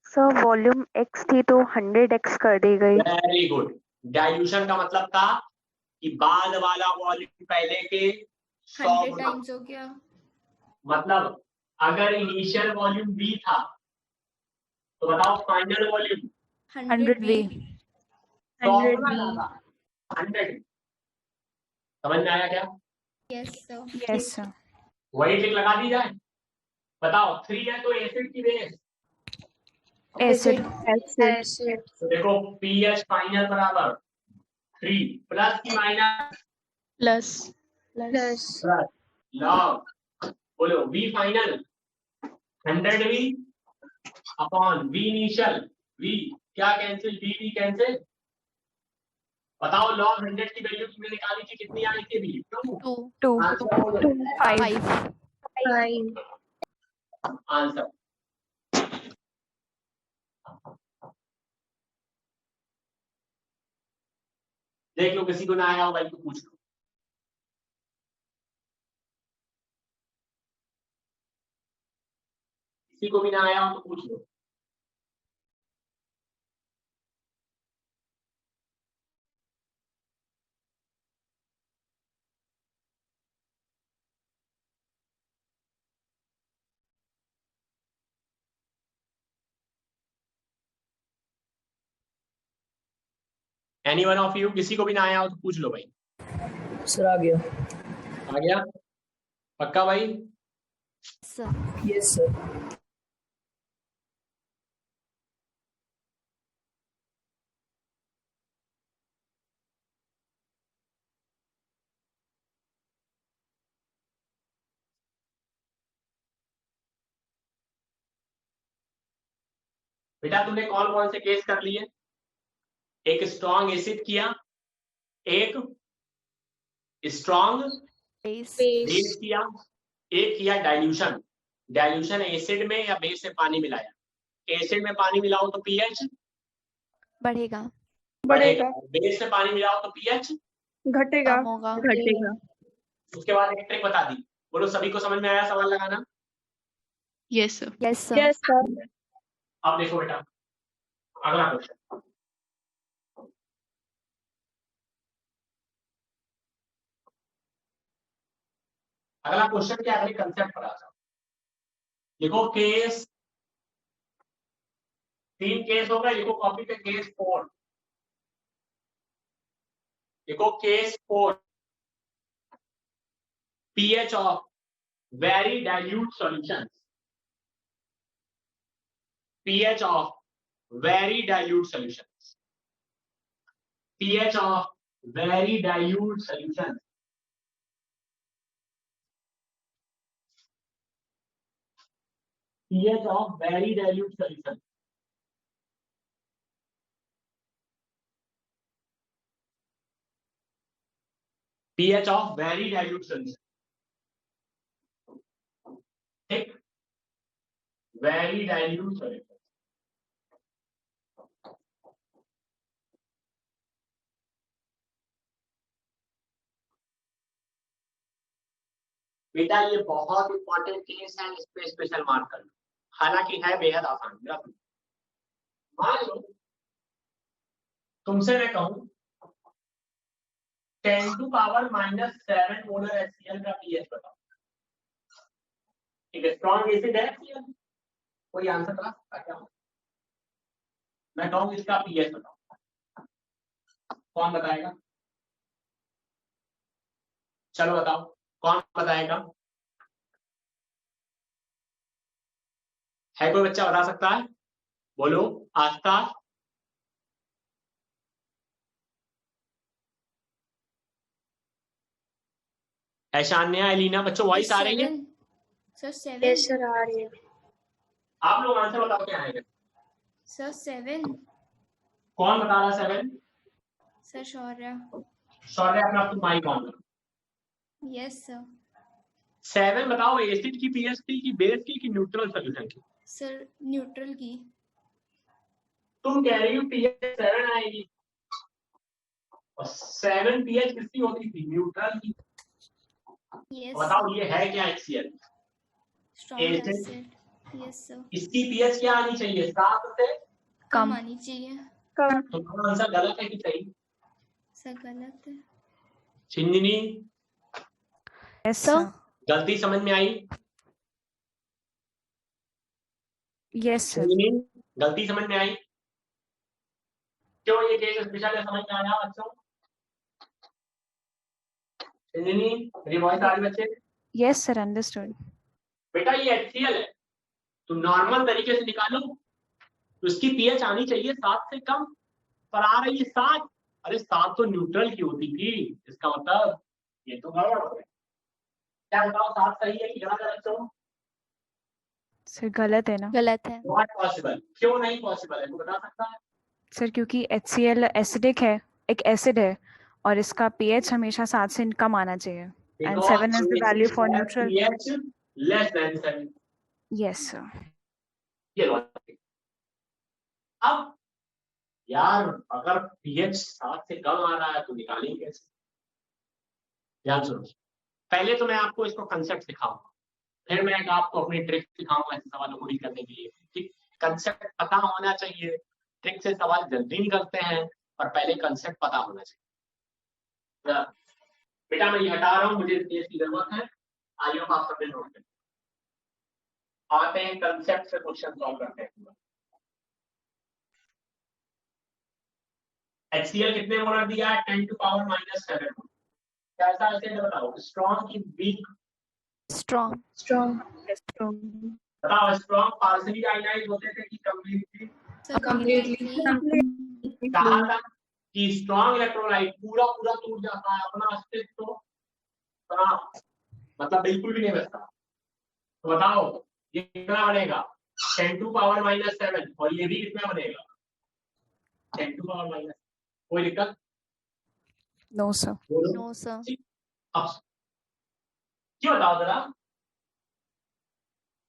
Sir volume x थी तो 100x कर दी गई। Very good. डाइल्यूशन का मतलब था कि बाद वाला वॉल्यूम पहले के 100 100 गुना। टाइम्स हो गया। मतलब अगर इनिशियल वॉल्यूम v था तो बताओ फाइनल वॉल्यूम 100 V. 100। समझ में आया क्या? Yes sir. Yes, sir. वही टिक लगा दी जाए। बताओ 3 है तो एसिड की बेस। Acid. Acid. तो देखो पीएच फाइनल बराबर 3 प्लस की माइनस Plus. Plus log. बोलो v final 100 v upon v initial. v क्या कैंसिल? v cancel. बताओ लॉग 100 की वैल्यू तुमने निकाली थी, कितनी आई थी? v 2। 2. आंसर बोलो। 5. 5. आंसर देख लो, किसी को ना आया हो भाई तो पूछ लो। किसी को भी ना आया हो तो पूछ लो। एनी वन ऑफ यू, किसी को भी ना आया हो तो पूछ लो भाई। सर आ गया। आ गया? पक्का भाई? सर। Yes sir. बेटा तुमने कौन कौन से केस कर लिए? एक स्ट्रॉन्ग एसिड किया, एक स्ट्रॉन्ग बेस। बेस किया, एक किया डाइल्यूशन। डाइल्यूशन एसिड में या बेस में पानी मिलाया। एसिड में पानी मिलाओ तो पीएच बढ़ेगा। बढ़ेगा। बेस में पानी मिलाओ तो पीएच घटेगा। कम होगा। घटेगा। उसके बाद एक ट्रिक बता दी। बोलो सभी को समझ में आया सवाल लगाना? Yes, sir. Yes sir. Yes sir. अब देखो बेटा, अगला क्वेश्चन। अगला क्वेश्चन क्या है? कंसेप्ट पढ़ा था। देखो केस 3 केस हो गए। लिखो कॉपी पे केस 4। देखो case 4, pH of very dilute solutions। pH of very dilute solutions। pH of very dilute solutions। pH of very dilute solutions। pH of very dilute solution। ठीक, very dilute solution। बेटा ये बहुत important case है, इस पे special mark कर लो। हालांकि है बेहद आसान। मान लो तुमसे मैं कहूं 10 to power -7 मोलर HCl का pH बताओ। ठीक है, स्ट्रॉन्ग एसिड है HCl। कोई आंसर बता सकता क्या? मैं कहूं इसका pH बताओ, कौन बताएगा? चलो बताओ, कौन बताएगा? है कोई बच्चा बता सकता है? बोलो। आस्था, ऐशान्या, एलिना, बच्चों वॉइस आ रही है? सर 7। Yes, sir. आ रही है। आप लोग आंसर बताओ क्या आएगा। सर 7. कौन बता रहा 7? सर शौर्य. शौर्य अपना तुम माइक ऑन करो। Yes sir. 7 बताओ एसिड की पीएच की बेस की न्यूट्रल सोल्यूशन की। सर न्यूट्रल की. तुम कह रही हो पीएच 7 आएगी और 7 पीएच किसकी होती थी? न्यूट्रल की। यस. बताओ ये है क्या HCl? Strong acid. Acid. Yes sir. इसकी पीएच क्या आनी चाहिए? 7 से कम आनी चाहिए. कम. तो तुम्हारा आंसर गलत है कि सही? सर गलत है. चिंजनी यस सर सर. गलती समझ में आई? Yes sir. चिंजनी गलती समझ में आई? क्यों ये केस स्पेशल है, समझ में आया बच्चों? चिंजनी मेरी वॉइस आ रही बच्चे? Yes sir, understood. बेटा ये HCl है, तुम नॉर्मल तरीके से निकालो तो इसकी पीएच आनी चाहिए 7 से कम, पर आ रही है 7। अरे 7 तो न्यूट्रल की होती थी, इसका मतलब ये तो गड़बड़ हो गया। क्या बताओ 7 सही है कि गलत है बच्चों? सर गलत है ना गलत है। Not possible. क्यों नहीं पॉसिबल है, तू बता सकता है? सर? क्योंकि HCl एसिडिक है, एक एसिड है, और इसका pH हमेशा 7 से कम आना चाहिए. And 7 is the value for neutral. pH less than 7। Yes sir. ये लॉजिक। अब यार अगर pH 7 से कम आ रहा है तो निकालेंगे कैसे? ध्यान सुनो, पहले तो मैं आपको इसको कंसेप्ट सिखाऊंगा, फिर मैं आपको अपनी ट्रिक सिखाऊंगा ऐसे सवालों को डील करने के लिए। ठीक, कंसेप्ट पता होना चाहिए, ट्रिक से सवाल जल्दी निकलते हैं, और पहले कंसेप्ट पता होना चाहिए। बेटा मैं ये हटा रहा हूँ, मुझे स्पेस की जरूरत है। आइए आप सबने नोट करें, आते हैं कंसेप्ट से क्वेश्चन सॉल्व करते हैं। HCl कितने मोलर दिया है? 10 to power -7। कैसा एसिड बताओ? स्ट्रॉन्ग की वीक? स्ट्रॉन्ग। Strong. बताओ स्ट्रॉन्ग पार्शियली आयनाइज होते थे कि कंप्लीटली? Sir Completely. completely. कहा था कि स्ट्रॉन्ग इलेक्ट्रोलाइट पूरा पूरा टूट जाता है, अपना अस्तित्व मतलब बिल्कुल भी नहीं बचता। तो बताओ ये कितना बनेगा? 10 to power -7, और ये भी कितना बनेगा? 10 to power -। कोई दिक्कत? No sir. No sir. अब क्यों बताओ जरा,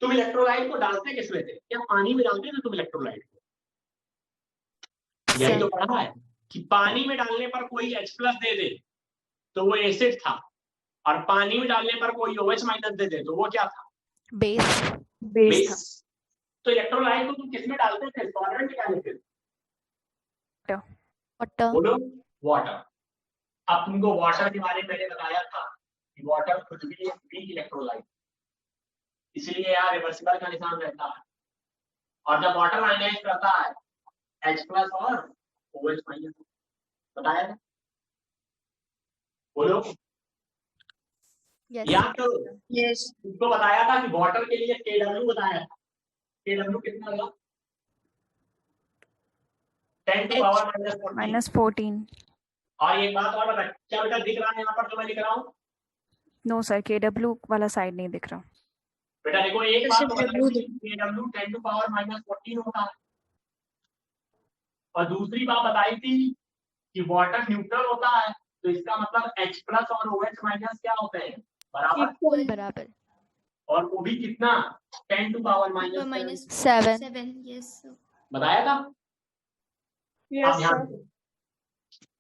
तुम इलेक्ट्रोलाइट को डालते किसमें थे? क्या पानी में डालते थे तुम इलेक्ट्रोलाइट को? यही तो पढ़ा है कि पानी में डालने पर कोई H+ दे दे तो वो एसिड था, और पानी में डालने पर कोई OH- दे दे तो वो क्या था? बेस। बेस। तो इलेक्ट्रोलाइट को तुम किसमें डालते थे? सॉल्वेंट क्या लेते थे? वाटर। बोलो वाटर। अब तुमको वाटर के बारे में मैंने बताया था कि वाटर खुद भी एक वीक इलेक्ट्रोलाइट, इसलिए यहाँ रिवर्सिबल का निशान रहता है, और जब वाटर आयनाइज करता है H+ और OH-। बताया था? बोलो यस। याद करो, Yes. तुमको बताया था कि वाटर के लिए KW बताया था। KW कितना था? 10 to power -14। -14. और एक बात और बता, क्या बेटा दिख रहा है यहाँ पर जो मैं लिख रहा हूँ? No sir, KW वाला साइड नहीं दिख रहा. बेटा देखो एक बात तो सिर्फ बताई थी, KW 10 to power -14 होता है, और दूसरी बात बताई थी कि वाटर न्यूट्रल होता है, तो इसका मतलब H+ और OH- क्या होते हैं? बराबर। बराबर। और वो भी कितना? 10 to power -7। Seven. 7. Yes sir. बताया था? Yes आप ध्यान sir. दो,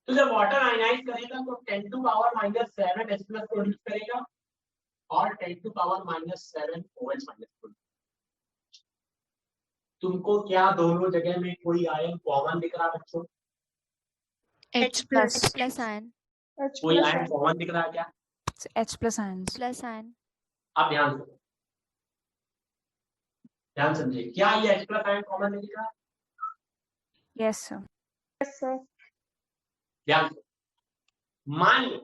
तो जब वाटर आयनाइज करेगा तो 10 to power -7 H+ प्रोड्यूस करेगा, और 10 to power -7 OH- तुमको क्या दोनों जगह में कोई आयन कॉमन दिख रहा है बच्चों? H+. Plus ion. कोई H+ आयन कॉमन दिख रहा है क्या? H+ ions. Plus ion. आप ध्यान दो, ध्यान समझिए, क्या ये H+ आयन कॉमन नहीं दिख रहा? Yes sir. Yes sir. ध्यान दो, मान लो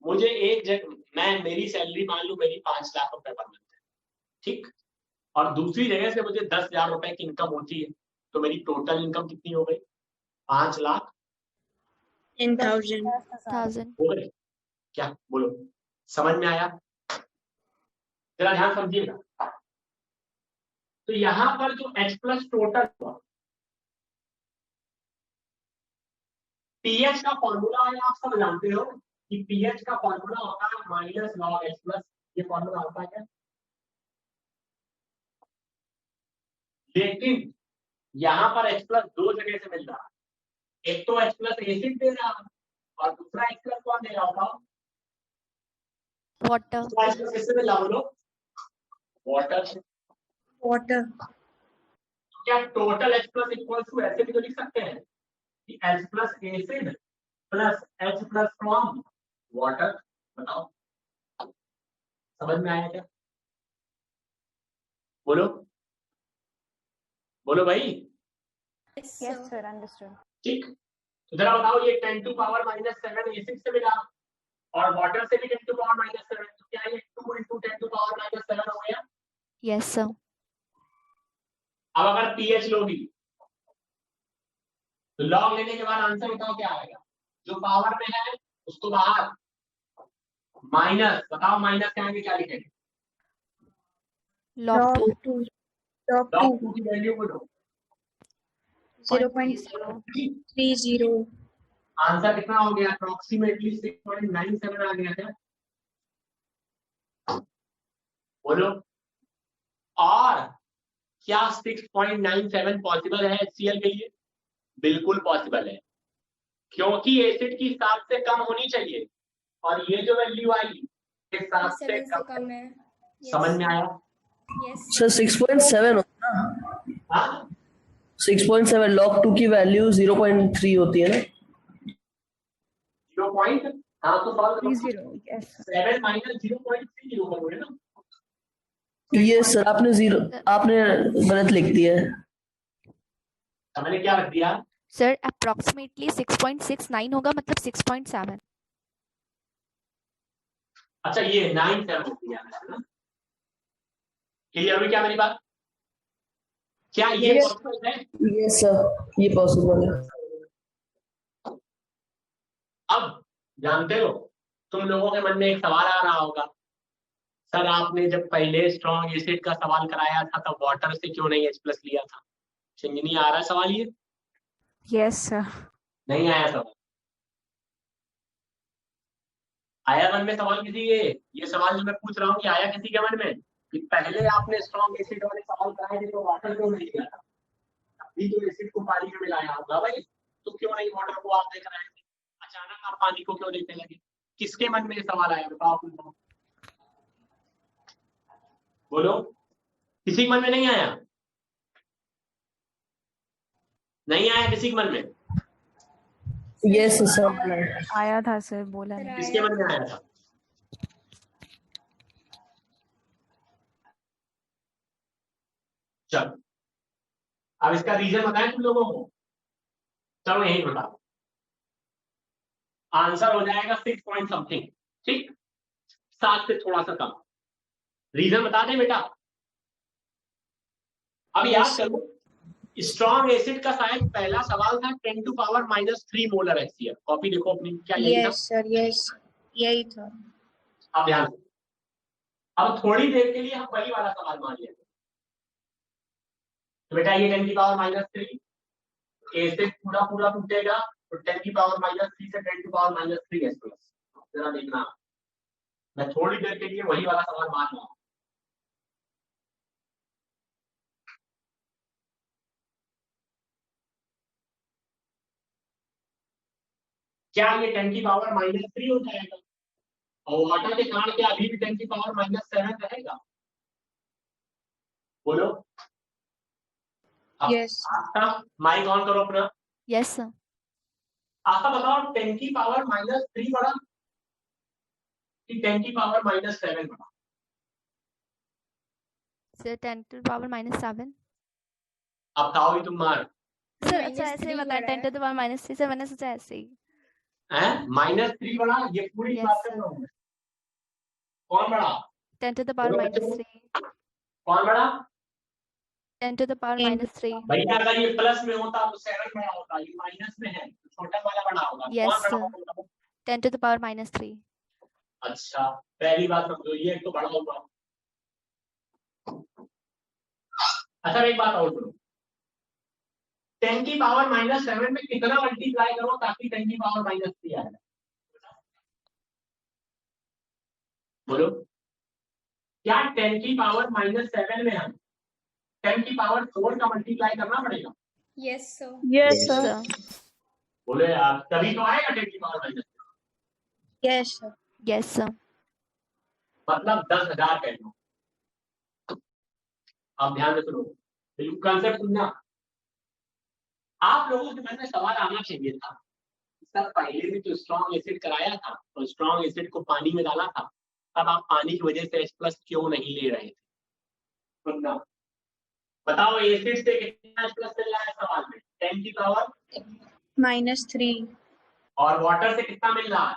मुझे एक जगह, मैं मेरी सैलरी मान लो मेरी 5 लाख रुपए पर मंथ है, ठीक, और दूसरी जगह से मुझे 10,000 रुपए की इनकम होती है, तो मेरी टोटल इनकम कितनी हो गई? 5 लाख 10,000. 1000। हो गई। क्या बोलो, समझ में आया? जरा ध्यान समझिएगा, तो यहां पर जो H प्लस टोटल हुआ, पीएच का फॉर्मूला है, आप सब जानते हो कि पीएच का फॉर्मूला होता है माइनस लॉग H प्लस, ये फॉर्मूला होता है क्या? लेकिन यहां पर H प्लस दो जगह से मिल रहा है, एक तो H प्लस एसिड दे रहा है और दूसरा H प्लस कौन दे रहा होता? वाटर। दूसरा H प्लस किससे मिल रहा बोलो? वाटर से। water, क्या total H plus equal to ऐसे भी तो लिख सकते हैं कि H plus acid plus H plus from water. बताओ समझ में आया क्या? बोलो बोलो भाई। Yes, sir, understood. ठीक, तो जरा बताओ, ये 10 टू पावर -7 एसिड से मिला और वाटर से भी 10 टू पावर -7, तो क्या ये 2 × 10 टू पावर -7 हो गया? Yes sir. अब अगर पीएच लोगी तो लॉग लेने के बाद आंसर बताओ क्या आएगा? जो पावर में है उसको बाहर, माइनस, बताओ माइनस के आगे क्या लिखेंगे? लॉग log 2 2, log 2, लॉग 2 की वैल्यू बोलो। 0.30, आंसर कितना हो गया? अप्रोक्सीमेटली 6.97 आ गया था। बोलो, और क्या 6.97 पॉसिबल है HCl के लिए? बिल्कुल पॉसिबल है, क्योंकि एसिड की 7 से कम होनी चाहिए और ये जो वैल्यू आई ये 7 से कम है। समझ में आया? सर 6.7 होता है ना? हाँ 6.7 log 2 की वैल्यू 0.3 होती है ना? 0 पॉइंट, हाँ तो सॉल्व करो। 30, yes, sir. 7 माइनस 0.30 करोगे ना? ये सर आपने गलत लिख दिया है। मैंने क्या रख दिया? सर अप्रोक्सीमेटली 6.69 होगा, मतलब 6.7। अच्छा ये 9.7 हो गया है ना? क्लियर हुई क्या मेरी बात? क्या ये Yes. पॉसिबल है? यस सर, ये पॉसिबल है। अब जानते हो, तुम लोगों के मन में एक सवाल आ रहा होगा, सर आपने जब पहले स्ट्रॉन्ग एसिड का सवाल कराया था तब वाटर से क्यों नहीं H प्लस लिया था? नहीं आ रहा सवाल ये? Yes, sir. नहीं आया सवाल? आया मन में सवाल किसी के? ये सवाल जो मैं पूछ रहा हूँ कि आया किसी के मन में कि पहले आपने स्ट्रॉन्ग एसिड वाले सवाल कराए थे तो वाटर क्यों नहीं लिया था? अभी तो एसिड को पानी में मिलाया होगा भाई, तो क्यों नहीं वाटर को आप देख रहे थे? अचानक आप पानी को क्यों लेते लगे? किसके मन में सवाल आया बताओ? बोलो, किसी के मन में नहीं आया? नहीं आया किसी के मन में? यस सर, आया था सर, बोला नहीं. किसके मन में आया था? चलो अब इसका रीजन बताएं तुम लोगों को। चलो यही बताओ, आंसर हो जाएगा 6 पॉइंट समथिंग, ठीक, 7 से थोड़ा सा कम। रीजन बता दें बेटा? अब याद करो, स्ट्रॉन्ग एसिड का शायद पहला सवाल था 10 to power -3 molar HCl। Copy देखो अपनी, क्या यही था? yes sir, yes, यही था। अब ध्यान दो, अब थोड़ी देर के लिए हम वही वाला सवाल मान लेते हैं। तो बेटा ये 10 की पावर -3 एसिड पूरा पूरा टूटेगा तो 10 की पावर -3 से 10 की पावर -3 H प्लस। जरा देखना, मैं थोड़ी देर के लिए वही वाला सवाल मान रहा हूं। क्या ये 10 की पावर -3 हो जाएगा और वाटर के कारण क्या अभी भी 10 की पावर -7 रहेगा? बोलो। Yes. आपका माइक ऑन करो अपना। Yes sir. आपका बताओ 10 की पावर -3 बड़ा कि 10 की पावर -7 बड़ा? Sir 10 to power -7। अब खाओ ही तुम मार। सर अच्छा ऐसे बताएं, 10 टू पावर -3 से मैंने सोचा ऐसे ही। हैं? -3 बड़ा, ये पूरी Yes, बात sir. कर रहा हूं मैं। कौन बड़ा? 10 टू द पावर बोलो बच्चों। -3। कौन बड़ा? 10 टू द पावर 10 -3। भैया अगर ये प्लस में होता तो 7 बड़ा होता, ये माइनस में है तो छोटा वाला बड़ा होगा। Yes, कौन बड़ा sir. होगा? 10 टू द पावर -3। अच्छा पहली बात समझो, ये तो बड़ा होगा। अच्छा एक बात और सुनो, 10 की पावर -7 में कितना मल्टीप्लाई करो ताकि 10 की पावर -3 आए? बोलो, क्या 10 की पावर -7 में हम 10 की पावर 4 का मल्टीप्लाई करना पड़ेगा? Yes, sir. Yes sir sir बोले आप तभी तो आएगा 10 की power -7, Yes, sir. Yes sir मतलब 10,000 कह लो। आप ध्यान से सुनो, बिल्कुल कंसेप्ट सुनना। आप लोगों के मन में सवाल आना चाहिए था, सर पहले भी तो स्ट्रॉन्ग एसिड कराया था और स्ट्रॉन्ग एसिड को पानी में डाला था, तब आप पानी की वजह से H+ क्यों नहीं ले रहे थे? सुनना, बताओ एसिड से कितना H+ मिल रहा है सवाल में? 10 की पावर -3. और वाटर से कितना मिल रहा है?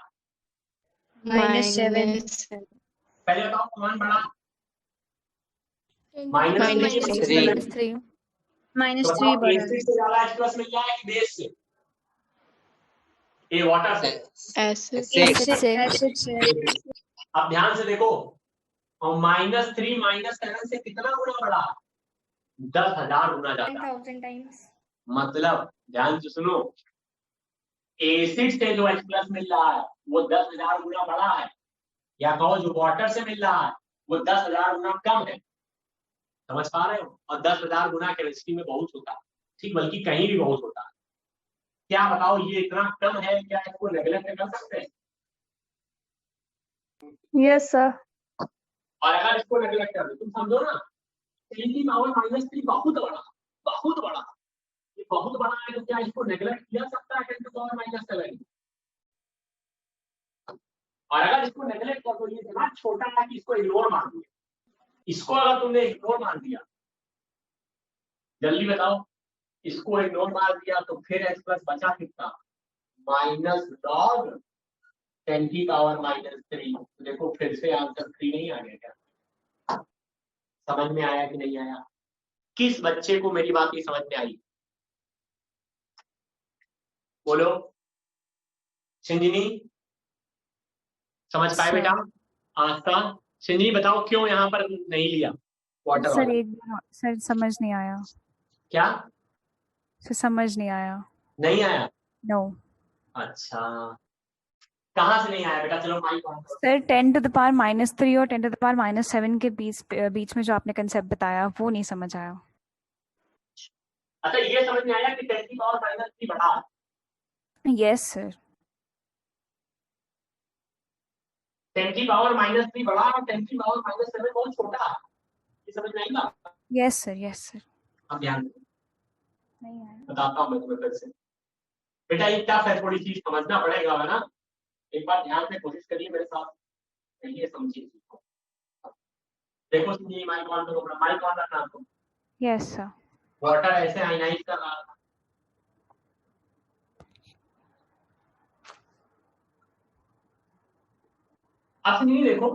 -7. पहले बताओ कौन बड़ा? -3 -3 बड़ा. एसिड से ज्यादा H+ मिल रहा है कि बेस से? ये वाटर से। एसिड से Acid से. अब ध्यान से देखो, और -3 -7 से कितना गुना बढ़ा? 10,000 गुना ज्यादा। 10,000 times. मतलब ध्यान से सुनो, एसिड से जो H+ मिल रहा है वो 10,000 गुना बड़ा है, या कहो जो वाटर से मिल रहा है वो 10,000 गुना कम है। समझ पा रहे हो? और 10,000 गुना केमिस्ट्री में बहुत होता है, ठीक, बल्कि कहीं भी बहुत होता है। क्या बताओ ये इतना कम है, क्या इसको नेगलेक्ट कर सकते हैं? यस सर और अगर इसको नेगलेक्ट कर दो, तुम समझो ना, 10 की पावर -3 बहुत बड़ा, बहुत बड़ा, ये बहुत बड़ा है, तो क्या इसको नेगलेक्ट किया सकता है 10 की पावर -7? और अगर इसको नेगलेक्ट कर दो, ये इतना छोटा है कि इसको इग्नोर मार दिया, इसको अगर तुमने इग्नोर मार दिया, जल्दी बताओ, इसको इग्नोर मार दिया तो फिर H+ बचा कितना? -log 10 की पावर -3। देखो फिर से आंसर 3 नहीं आ गया क्या? समझ में आया कि नहीं आया? किस बच्चे को मेरी बात ये समझ में आई? बोलो, सिंजनी समझ पाए सर। बेटा? आस्था, सिंजनी बताओ क्यों यहाँ पर नहीं लिया वाटर सर वाला? सर समझ नहीं आया, क्या सर समझ नहीं आया। नहीं आया? नो अच्छा, कहाँ से नहीं आया बेटा? चलो माइक ऑन करो। सर 10 to the power -3 और 10 to the power -7 के बीच में जो आपने कंसेप्ट बताया वो नहीं समझ आया। अच्छा, ये समझ में आया कि 10 की पावर -3 बड़ा है? Yes sir. 10 की पावर -3 बड़ा है और 10 की पावर -7 बहुत छोटा है, ये समझ में आएगा? Yes sir, yes sir. अब ध्यान दो, नहीं आया। बताता हूँ मैं तुम्हें फिर से। बेटा ये टफ है, थोड़ी चीज समझना पड़ेगा, है ना? एक बार ध्यान से कोशिश करिए मेरे साथ, ये समझिए चीज को। देखो सुनिए, माइक ऑन करो, माइक ऑन रखना आपको। Yes sir. वाटर ऐसे आयनाइज कर रहा था, अब नहीं देखो,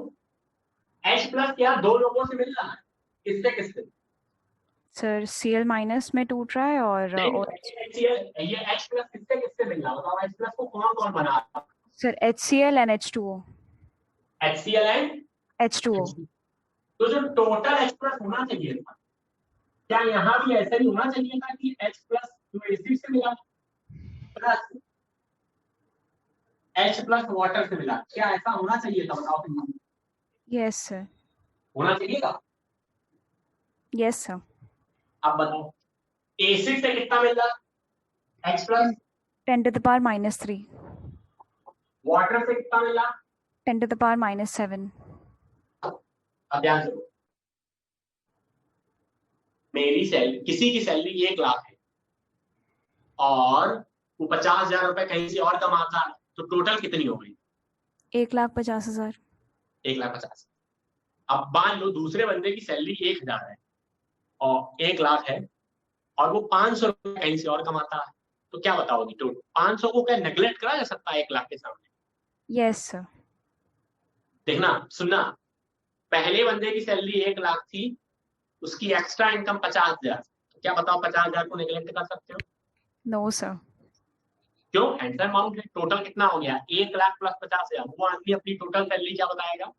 H+ क्या दो लोगों से मिल रहा है? किससे किससे? सर Cl- में टूट रहा है और ये H+ किससे किससे मिल रहा है? बताओ H+ को कौन कौन बना रहा है? Sir HCl and H2O। HCl and H2O। तो जो टोटल H+ होना चाहिए था, क्या यहाँ भी ऐसा ही होना चाहिए था कि H+ जो एसिड से मिला प्लस H+ वाटर से मिला, क्या ऐसा होना चाहिए था? बताओ तुम। Yes sir. होना चाहिए था? Yes sir. अब बताओ एसिड से कितना मिल रहा? H+। 10 to the power -3। Water से कितना मिल रहा? 10 to the power -7। अब ध्यान दो, मेरी सैलरी, किसी की सैलरी 1 लाख है और वो 50,000 रुपए कहीं से और कमाता है, तो टोटल कितनी हो गई? 1,50,000। 1,50,000। अब मान लो दूसरे बंदे की सैलरी 1,000 है और 1 लाख है और वो 500 रुपए कहीं से और कमाता है, तो क्या बताओगी? टोटल 500 को क्या नेग्लेक्ट करा जा सकता है 1 लाख के सामने? Yes sir. देखना सुनना, पहले बंदे की सैलरी 1 लाख थी, उसकी एक्स्ट्रा इनकम 50,000, तो क्या बताओ 50,000 को नेग्लेक्ट कर सकते हो? No sir. क्यों? हैंडसम अमाउंट है। टोटल कितना हो गया? 1 लाख प्लस 50,000। वो आदमी अपनी टोटल सैलरी क्या बताएगा?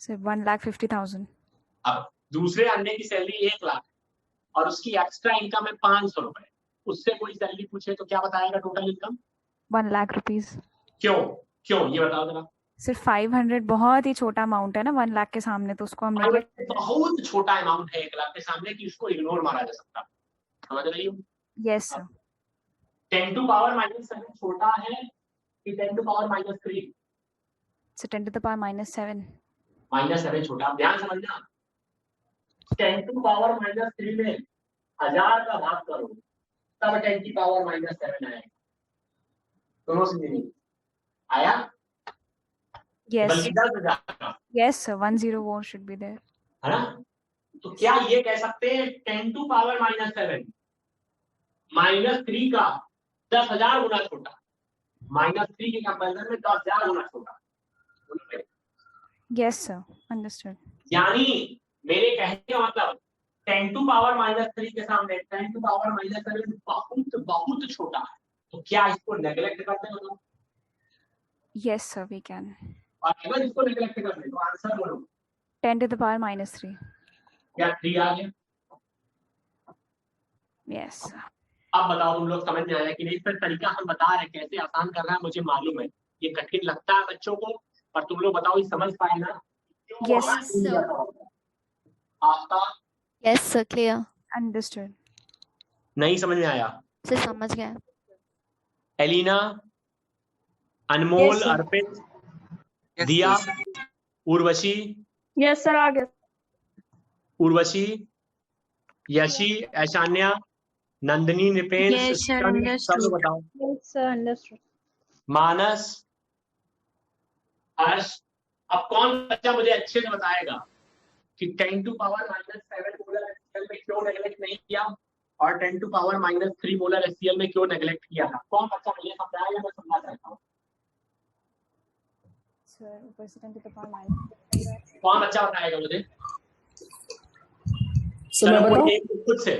सर 1,50,000। अब दूसरे आदमी की सैलरी 1 लाख और उसकी एक्स्ट्रा इनकम है 500 रुपए, उससे कोई सैलरी पूछे तो क्या बताएगा टोटल इनकम? 1 लाख रुपीज। क्यों क्यों ये बताओ जरा। सिर्फ 500 बहुत ही छोटा अमाउंट है ना 1 लाख के सामने, तो उसको हम बहुत छोटा अमाउंट है 1 लाख के सामने कि उसको इग्नोर मारा जा सकता, समझ रही हो? Yes sir. 10 टू पावर -7 छोटा है कि 10 to power -3? So 10 to the power -7. -7 छोटा, ध्यान समझना। 10 टू पावर -3 में 1000 का भाग करो तब 10 की पावर -7 आएगा। दोनों से नहीं आया? Yes. बल्कि 10,000 का, Yes sir, 101 should be there. है ना? तो क्या ये कह सकते हैं 10 टू पावर -7 -3 का 10,000 गुना छोटा, -3 के कंपैरिजन में 10,000 गुना छोटा? Yes sir, understood. यानी मेरे कहने का मतलब 10 टू पावर -3 के सामने 10 टू पावर -7 बहुत बहुत छोटा है, तो क्या इसको नेग्लेक्ट करते हो? Yes sir, we can. और अगर इसको नेग्लेक्ट कर दे तो आंसर बोलो 10 to the power -3. क्या 3 आ गया? Yes sir. अब बताओ तुम लोग समझ में आया कि नहीं? फिर तरीका हम बता रहे हैं कैसे आसान करना है, मुझे मालूम है ये कठिन लगता है बच्चों को, पर तुम लोग बताओ ये समझ पाए ना? Yes sir. Aastha yes sir, clear. Understood. नहीं समझ में आया? सर समझ गए। Elina, Anmol, Yes, sir. Arpit, Diya, Urvashi, yes sir आ गया। Urvashi, Yashi, Aishanya, Nandini, Nipen, Yes, sir, system, सब understood. लोग बताओ। Yes sir understood. Manas, Harsh. अब कौन बच्चा मुझे अच्छे से बताएगा कि 10 टू पावर -7 मोलर HCl में क्यों नेग्लेक्ट नहीं किया और 10 टू पावर -3 मोलर HCl में क्यों नेग्लेक्ट किया था? कौन बच्चा मुझे समझाएगा? मैं समझा सकता हूँ। Sir, ऊपर से 10 to the power -3. कौन बच्चा बताएगा मुझे? सर मैं चलो बताऊं? कोई एक खुद से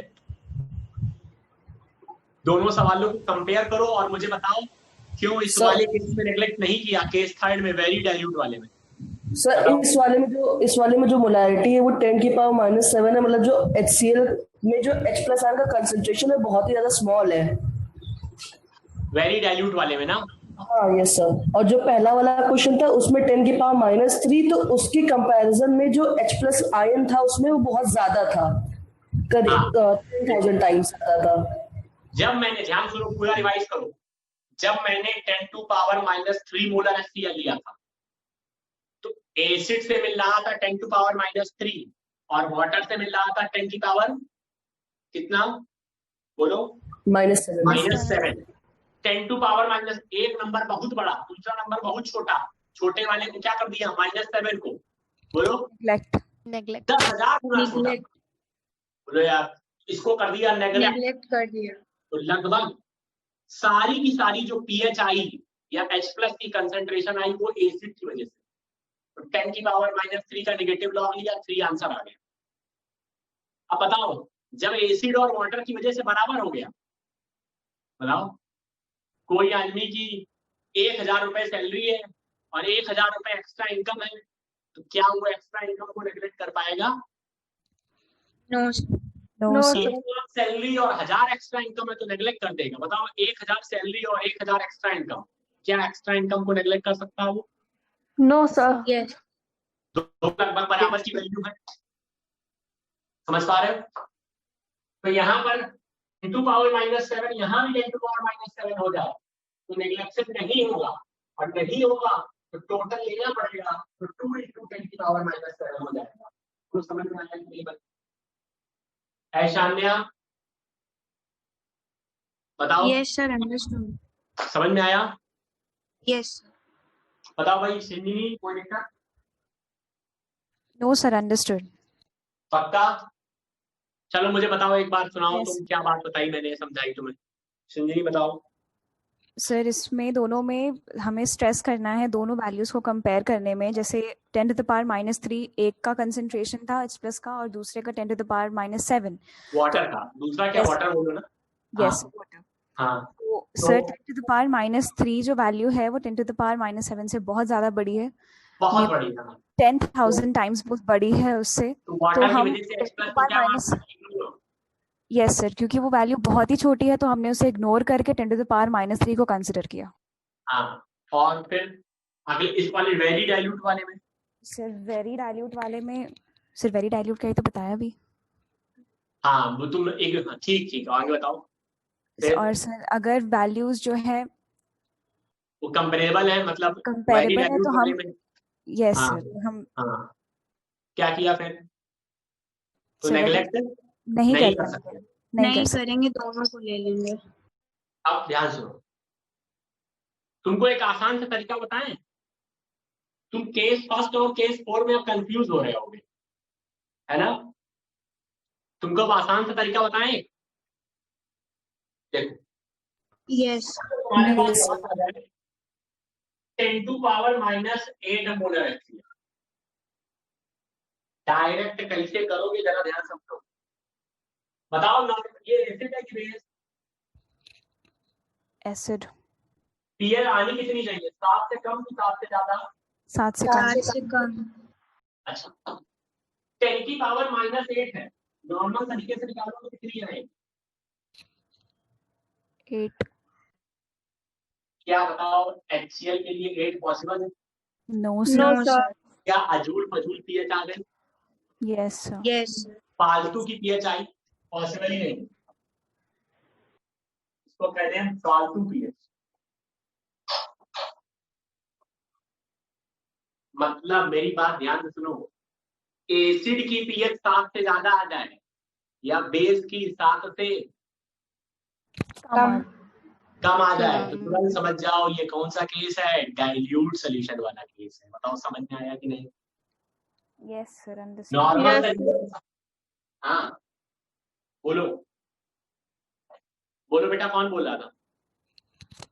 दोनों सवालों को कंपेयर करो और मुझे बताओ क्यों इस सर- वाले केस में नेग्लेक्ट नहीं किया, केस थर्ड में वेरी डाइल्यूट वाले में। सर इस वाले में जो मोलारिटी है वो 10 की पावर -7 है, मतलब जो HCl में जो H+ आयन का कंसंट्रेशन है बहुत ही ज्यादा स्मॉल है। वेरी डाइल्यूट वाले में ना? हाँ यस सर। और जो पहला वाला क्वेश्चन था उसमें 10 की पावर -3, तो उसके कंपैरिजन में जो H+ आयन था उसमें वो बहुत ज्यादा था, करीब 10,000 टाइम्स ज्यादा था। जब मैंने, ध्यान सुनो, पूरा रिवाइज करो, जब मैंने 10 टू पावर -3 मोलर HCl लिया था तो एसिड से मिल रहा था 10 टू पावर -3 और वाटर से मिल रहा था 10 की पावर कितना? बोलो। -7। 10 टू पावर माइनस, एक नंबर बहुत बड़ा, दूसरा नंबर बहुत छोटा, छोटे वाले को क्या कर दिया? -7 को बोलो नेग्लेक्ट 10,000 गुना छोटा। बोलो यार, इसको कर दिया नेग्लेक्ट। नेग्लेक्ट कर दिया। तो लगभग सारी की सारी जो पीएच आई या H+ की कंसंट्रेशन आई वो एसिड की वजह से। तो 10 की पावर -3 का नेगेटिव लॉग लिया, 3 आंसर आ गया। अब बताओ, जब एसिड और वाटर की वजह से बराबर हो गया, बताओ कोई आदमी की 1,000 रुपए सैलरी है और 1,000 रुपए एक्स्ट्रा इनकम है, तो क्या वो एक्स्ट्रा इनकम को नेगलेक्ट कर पाएगा? No No sir. 1,000 सैलरी और 1,000 एक्स्ट्रा इनकम है तो नेगलेक्ट कर देगा। बताओ 1,000 सैलरी और 1,000 एक्स्ट्रा इनकम, क्या एक्स्ट्रा इनकम को नेगलेक्ट कर सकता है वो? No sir. यस। दो लगभग बराबर की वैल्यू है, समझ पा रहे हो? तो यहाँ पर 10 टू पावर -7, यहाँ भी 10 टू पावर -7 हो जाए तो नेग्लेक्शन नहीं होगा, और नहीं होगा तो टोटल लेना पड़ेगा, तो 2 × 10 की पावर -7 हो जाएगा। तो समझ में आया कि नहीं? ऐशान्या बताओ, यस सर अंडरस्टूड। समझ में आया? यस। बताओ भाई, सिंधी कोई दिक्कत? No sir, understood. पक्का? चलो मुझे बताओ, एक बात सुनाओ। Yes. तुम क्या बात बताई मैंने, समझाई तुम्हें? सिंधी बताओ। सर इसमें दोनों में हमें स्ट्रेस करना है दोनों वैल्यूज को कंपेयर करने में। जैसे 10 to the power -3 एक का कंसंट्रेशन था H+ का और दूसरे का 10 to the power -7। वाटर का, दूसरा क्या? Yes. वाटर बोलो ना। Yes water. हाँ, तो सर 10 to the power -3 जो वैल्यू है वो 10 to the power -7 से बहुत ज्यादा बड़ी है, बहुत बड़ी है। 10,000 टाइम्स बहुत बड़ी है उससे। तो वाटर की हम वजह से 10 to H+ the को power क्या minus- यस सर, क्योंकि वो वैल्यू बहुत ही छोटी है तो हमने उसे इग्नोर करके 10⁻³ को कंसिडर किया। हाँ, और फिर अगले इस वाले वेरी डाइल्यूट वाले में सर वेरी डाइल्यूट वाले में, सर वेरी डाइल्यूट का ही तो बताया अभी। हाँ वो तुम एक ठीक ठीक आगे बताओ। फिर और सर अगर वैल्यूज जो है वो कंपेरेबल है, मतलब वेरी कंपेरेबल है डाइल्यूट तो वाले हम, में यस हाँ सर, हम हाँ क्या किया फिर? तो सर अगर नेग्लेक्ट नहीं नहीं कर कर सकते, सकते। नहीं नहीं कर सकते। करेंगे, दोनों को ले लेंगे। अब ध्यान सुनो, तुमको एक आसान सा तरीका बताएं। तुम केस फर्स्ट और केस 4 में अब कंफ्यूज हो रहे होगे, है ना? तुमको अब आसान सा तरीका बताएं। देखो यस। तुम्हारे पास बात आ जाए 10⁻⁻8 हम बोले रखिए, डायरेक्ट कैसे करोगे जरा ध्यान समझो। बताओ ना, ये एसिड है कि बेस? एसिड। पीएच आनी कितनी चाहिए, 7 से कम कि 7 से ज्यादा? 7 से कम। 7 से कम। अच्छा 10⁻⁻8 है, नॉर्मल तरीके से निकालो तो कितनी आएगी? 8। क्या बताओ, HCl के लिए 8 पॉसिबल है? No no sir. सर। क्या अजूल फजूल पीएच आ गई? Yes sir. यस। फालतू की पीएच आई? पॉसिबल ही नहीं, इसको कहते हैं फालतू पीएच। मतलब मेरी बात ध्यान से सुनो, एसिड की पीएच 7 से ज्यादा आ जाए या बेस की 7 से कम। कम आ जाए तो तुरंत समझ जाओ ये कौन सा केस है, डाइल्यूट सोल्यूशन वाला केस है। बताओ समझ में आया कि नहीं? Yes sir, understand. नॉर्मल तरीके, हाँ बोलो बोलो बेटा, कौन बोल रहा था?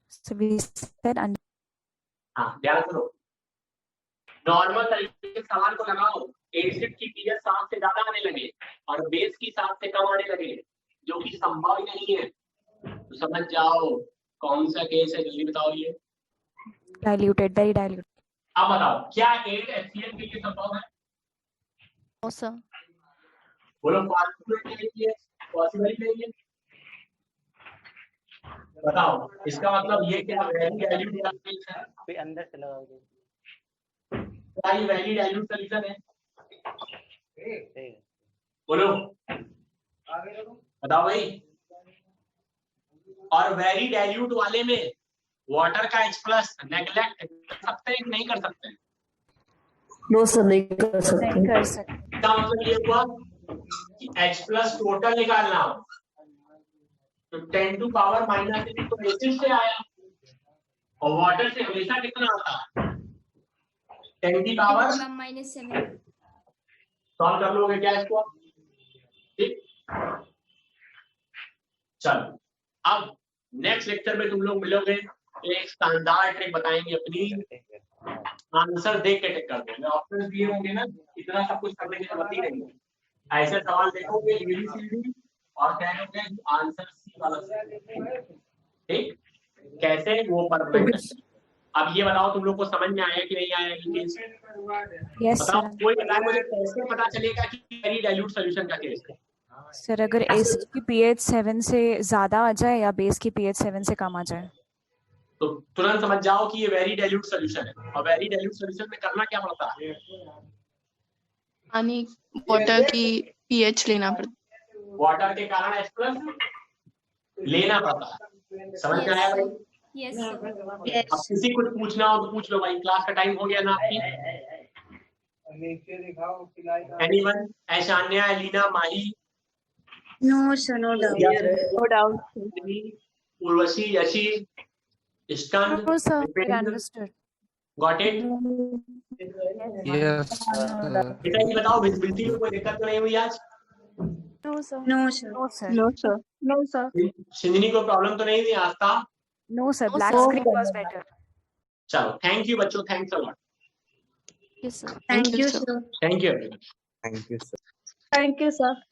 सभी सर। हाँ ध्यान करो, नॉर्मल तरीके से सवाल को लगाओ। एसिड की पीएच 7 से ज्यादा आने लगे और बेस की 7 से कम आने लगे, जो कि संभव ही नहीं है, तो समझ जाओ कौन सा केस है। जल्दी बताओ ये। Diluted, very diluted. अब बताओ क्या 8 HCl के लिए संभव है? No sir. बोलो फालतू के लिए पॉसिबल ही नहीं है। बताओ इसका मतलब ये क्या वैली डाइल्यूट वाला केस है? कोई अंदर से लगाओगे। क्या ये वैली डाइल्यूट सोल्यूशन है? बोलो बताओ भाई। और वेरी डाइल्यूट वाले में वाटर का H+ नेग्लेक्ट कर सकते हैं कि नहीं कर सकते हैं? नो सर, नहीं कर सकते। नहीं कर सकते। इसका मतलब ये हुआ कि H+ टोटल निकालना हो तो 10⁻⁻8 तो एसिड से आया और वाटर से हमेशा कितना आता है? 10⁻⁻7। सॉल्व कर लोगे क्या इसको? ठीक, चलो अब नेक्स्ट लेक्चर में तुम लोग मिलोगे, एक शानदार ट्रिक बताएंगे अपनी। आंसर देख के टिक कर देंगे, ऑप्शन दिए होंगे ना, इतना सब कुछ करने की जरूरत ही नहीं है। ऐसे सवाल देखोगे ABCD और कहोगे आंसर सी वाला सही। ठीक, कैसे वो परफेक्ट है। अब ये बताओ तुम लोग को समझ में आया कि नहीं आया ये केस? यस बताओ सर। कोई बताए मुझे कैसे पता चलेगा कि वेरी डाइल्यूट सॉल्यूशन का केस है? सर अगर एसिड की पीएच 7 से ज्यादा आ जाए या बेस की पीएच 7 से कम आ जाए तो तुरंत समझ जाओ कि ये वेरी डाइल्यूट सॉल्यूशन है। और वेरी डाइल्यूट सॉल्यूशन में करना क्या पड़ता है? पानी वाटर की पीएच लेना पड़ता है। वाटर के कारण H+ लेना पड़ता है। समझ में आया भाई? यस अब किसी कुछ पूछना हो तो पूछ लो भाई, क्लास का टाइम हो गया ना आपकी। Anyone? Aishanya, Elina, Mahi? No sir, no doubt. No doubt. Urvashi, Yashi, Skand, no sir, Vipin? Understood. Got it? Yes बेटा ये बताओ विजिबिलिटी में कोई दिक्कत तो नहीं हुई आज? No sir. No sir. No sir. No sir. No sir. Sindhani को प्रॉब्लम तो नहीं हुई आज था? No sir, black sir. Screen was better. चलो थैंक यू बच्चों, thanks a lot. Yes sir. Thank you sir. Thank you everyone. Thank you sir. Thank you sir.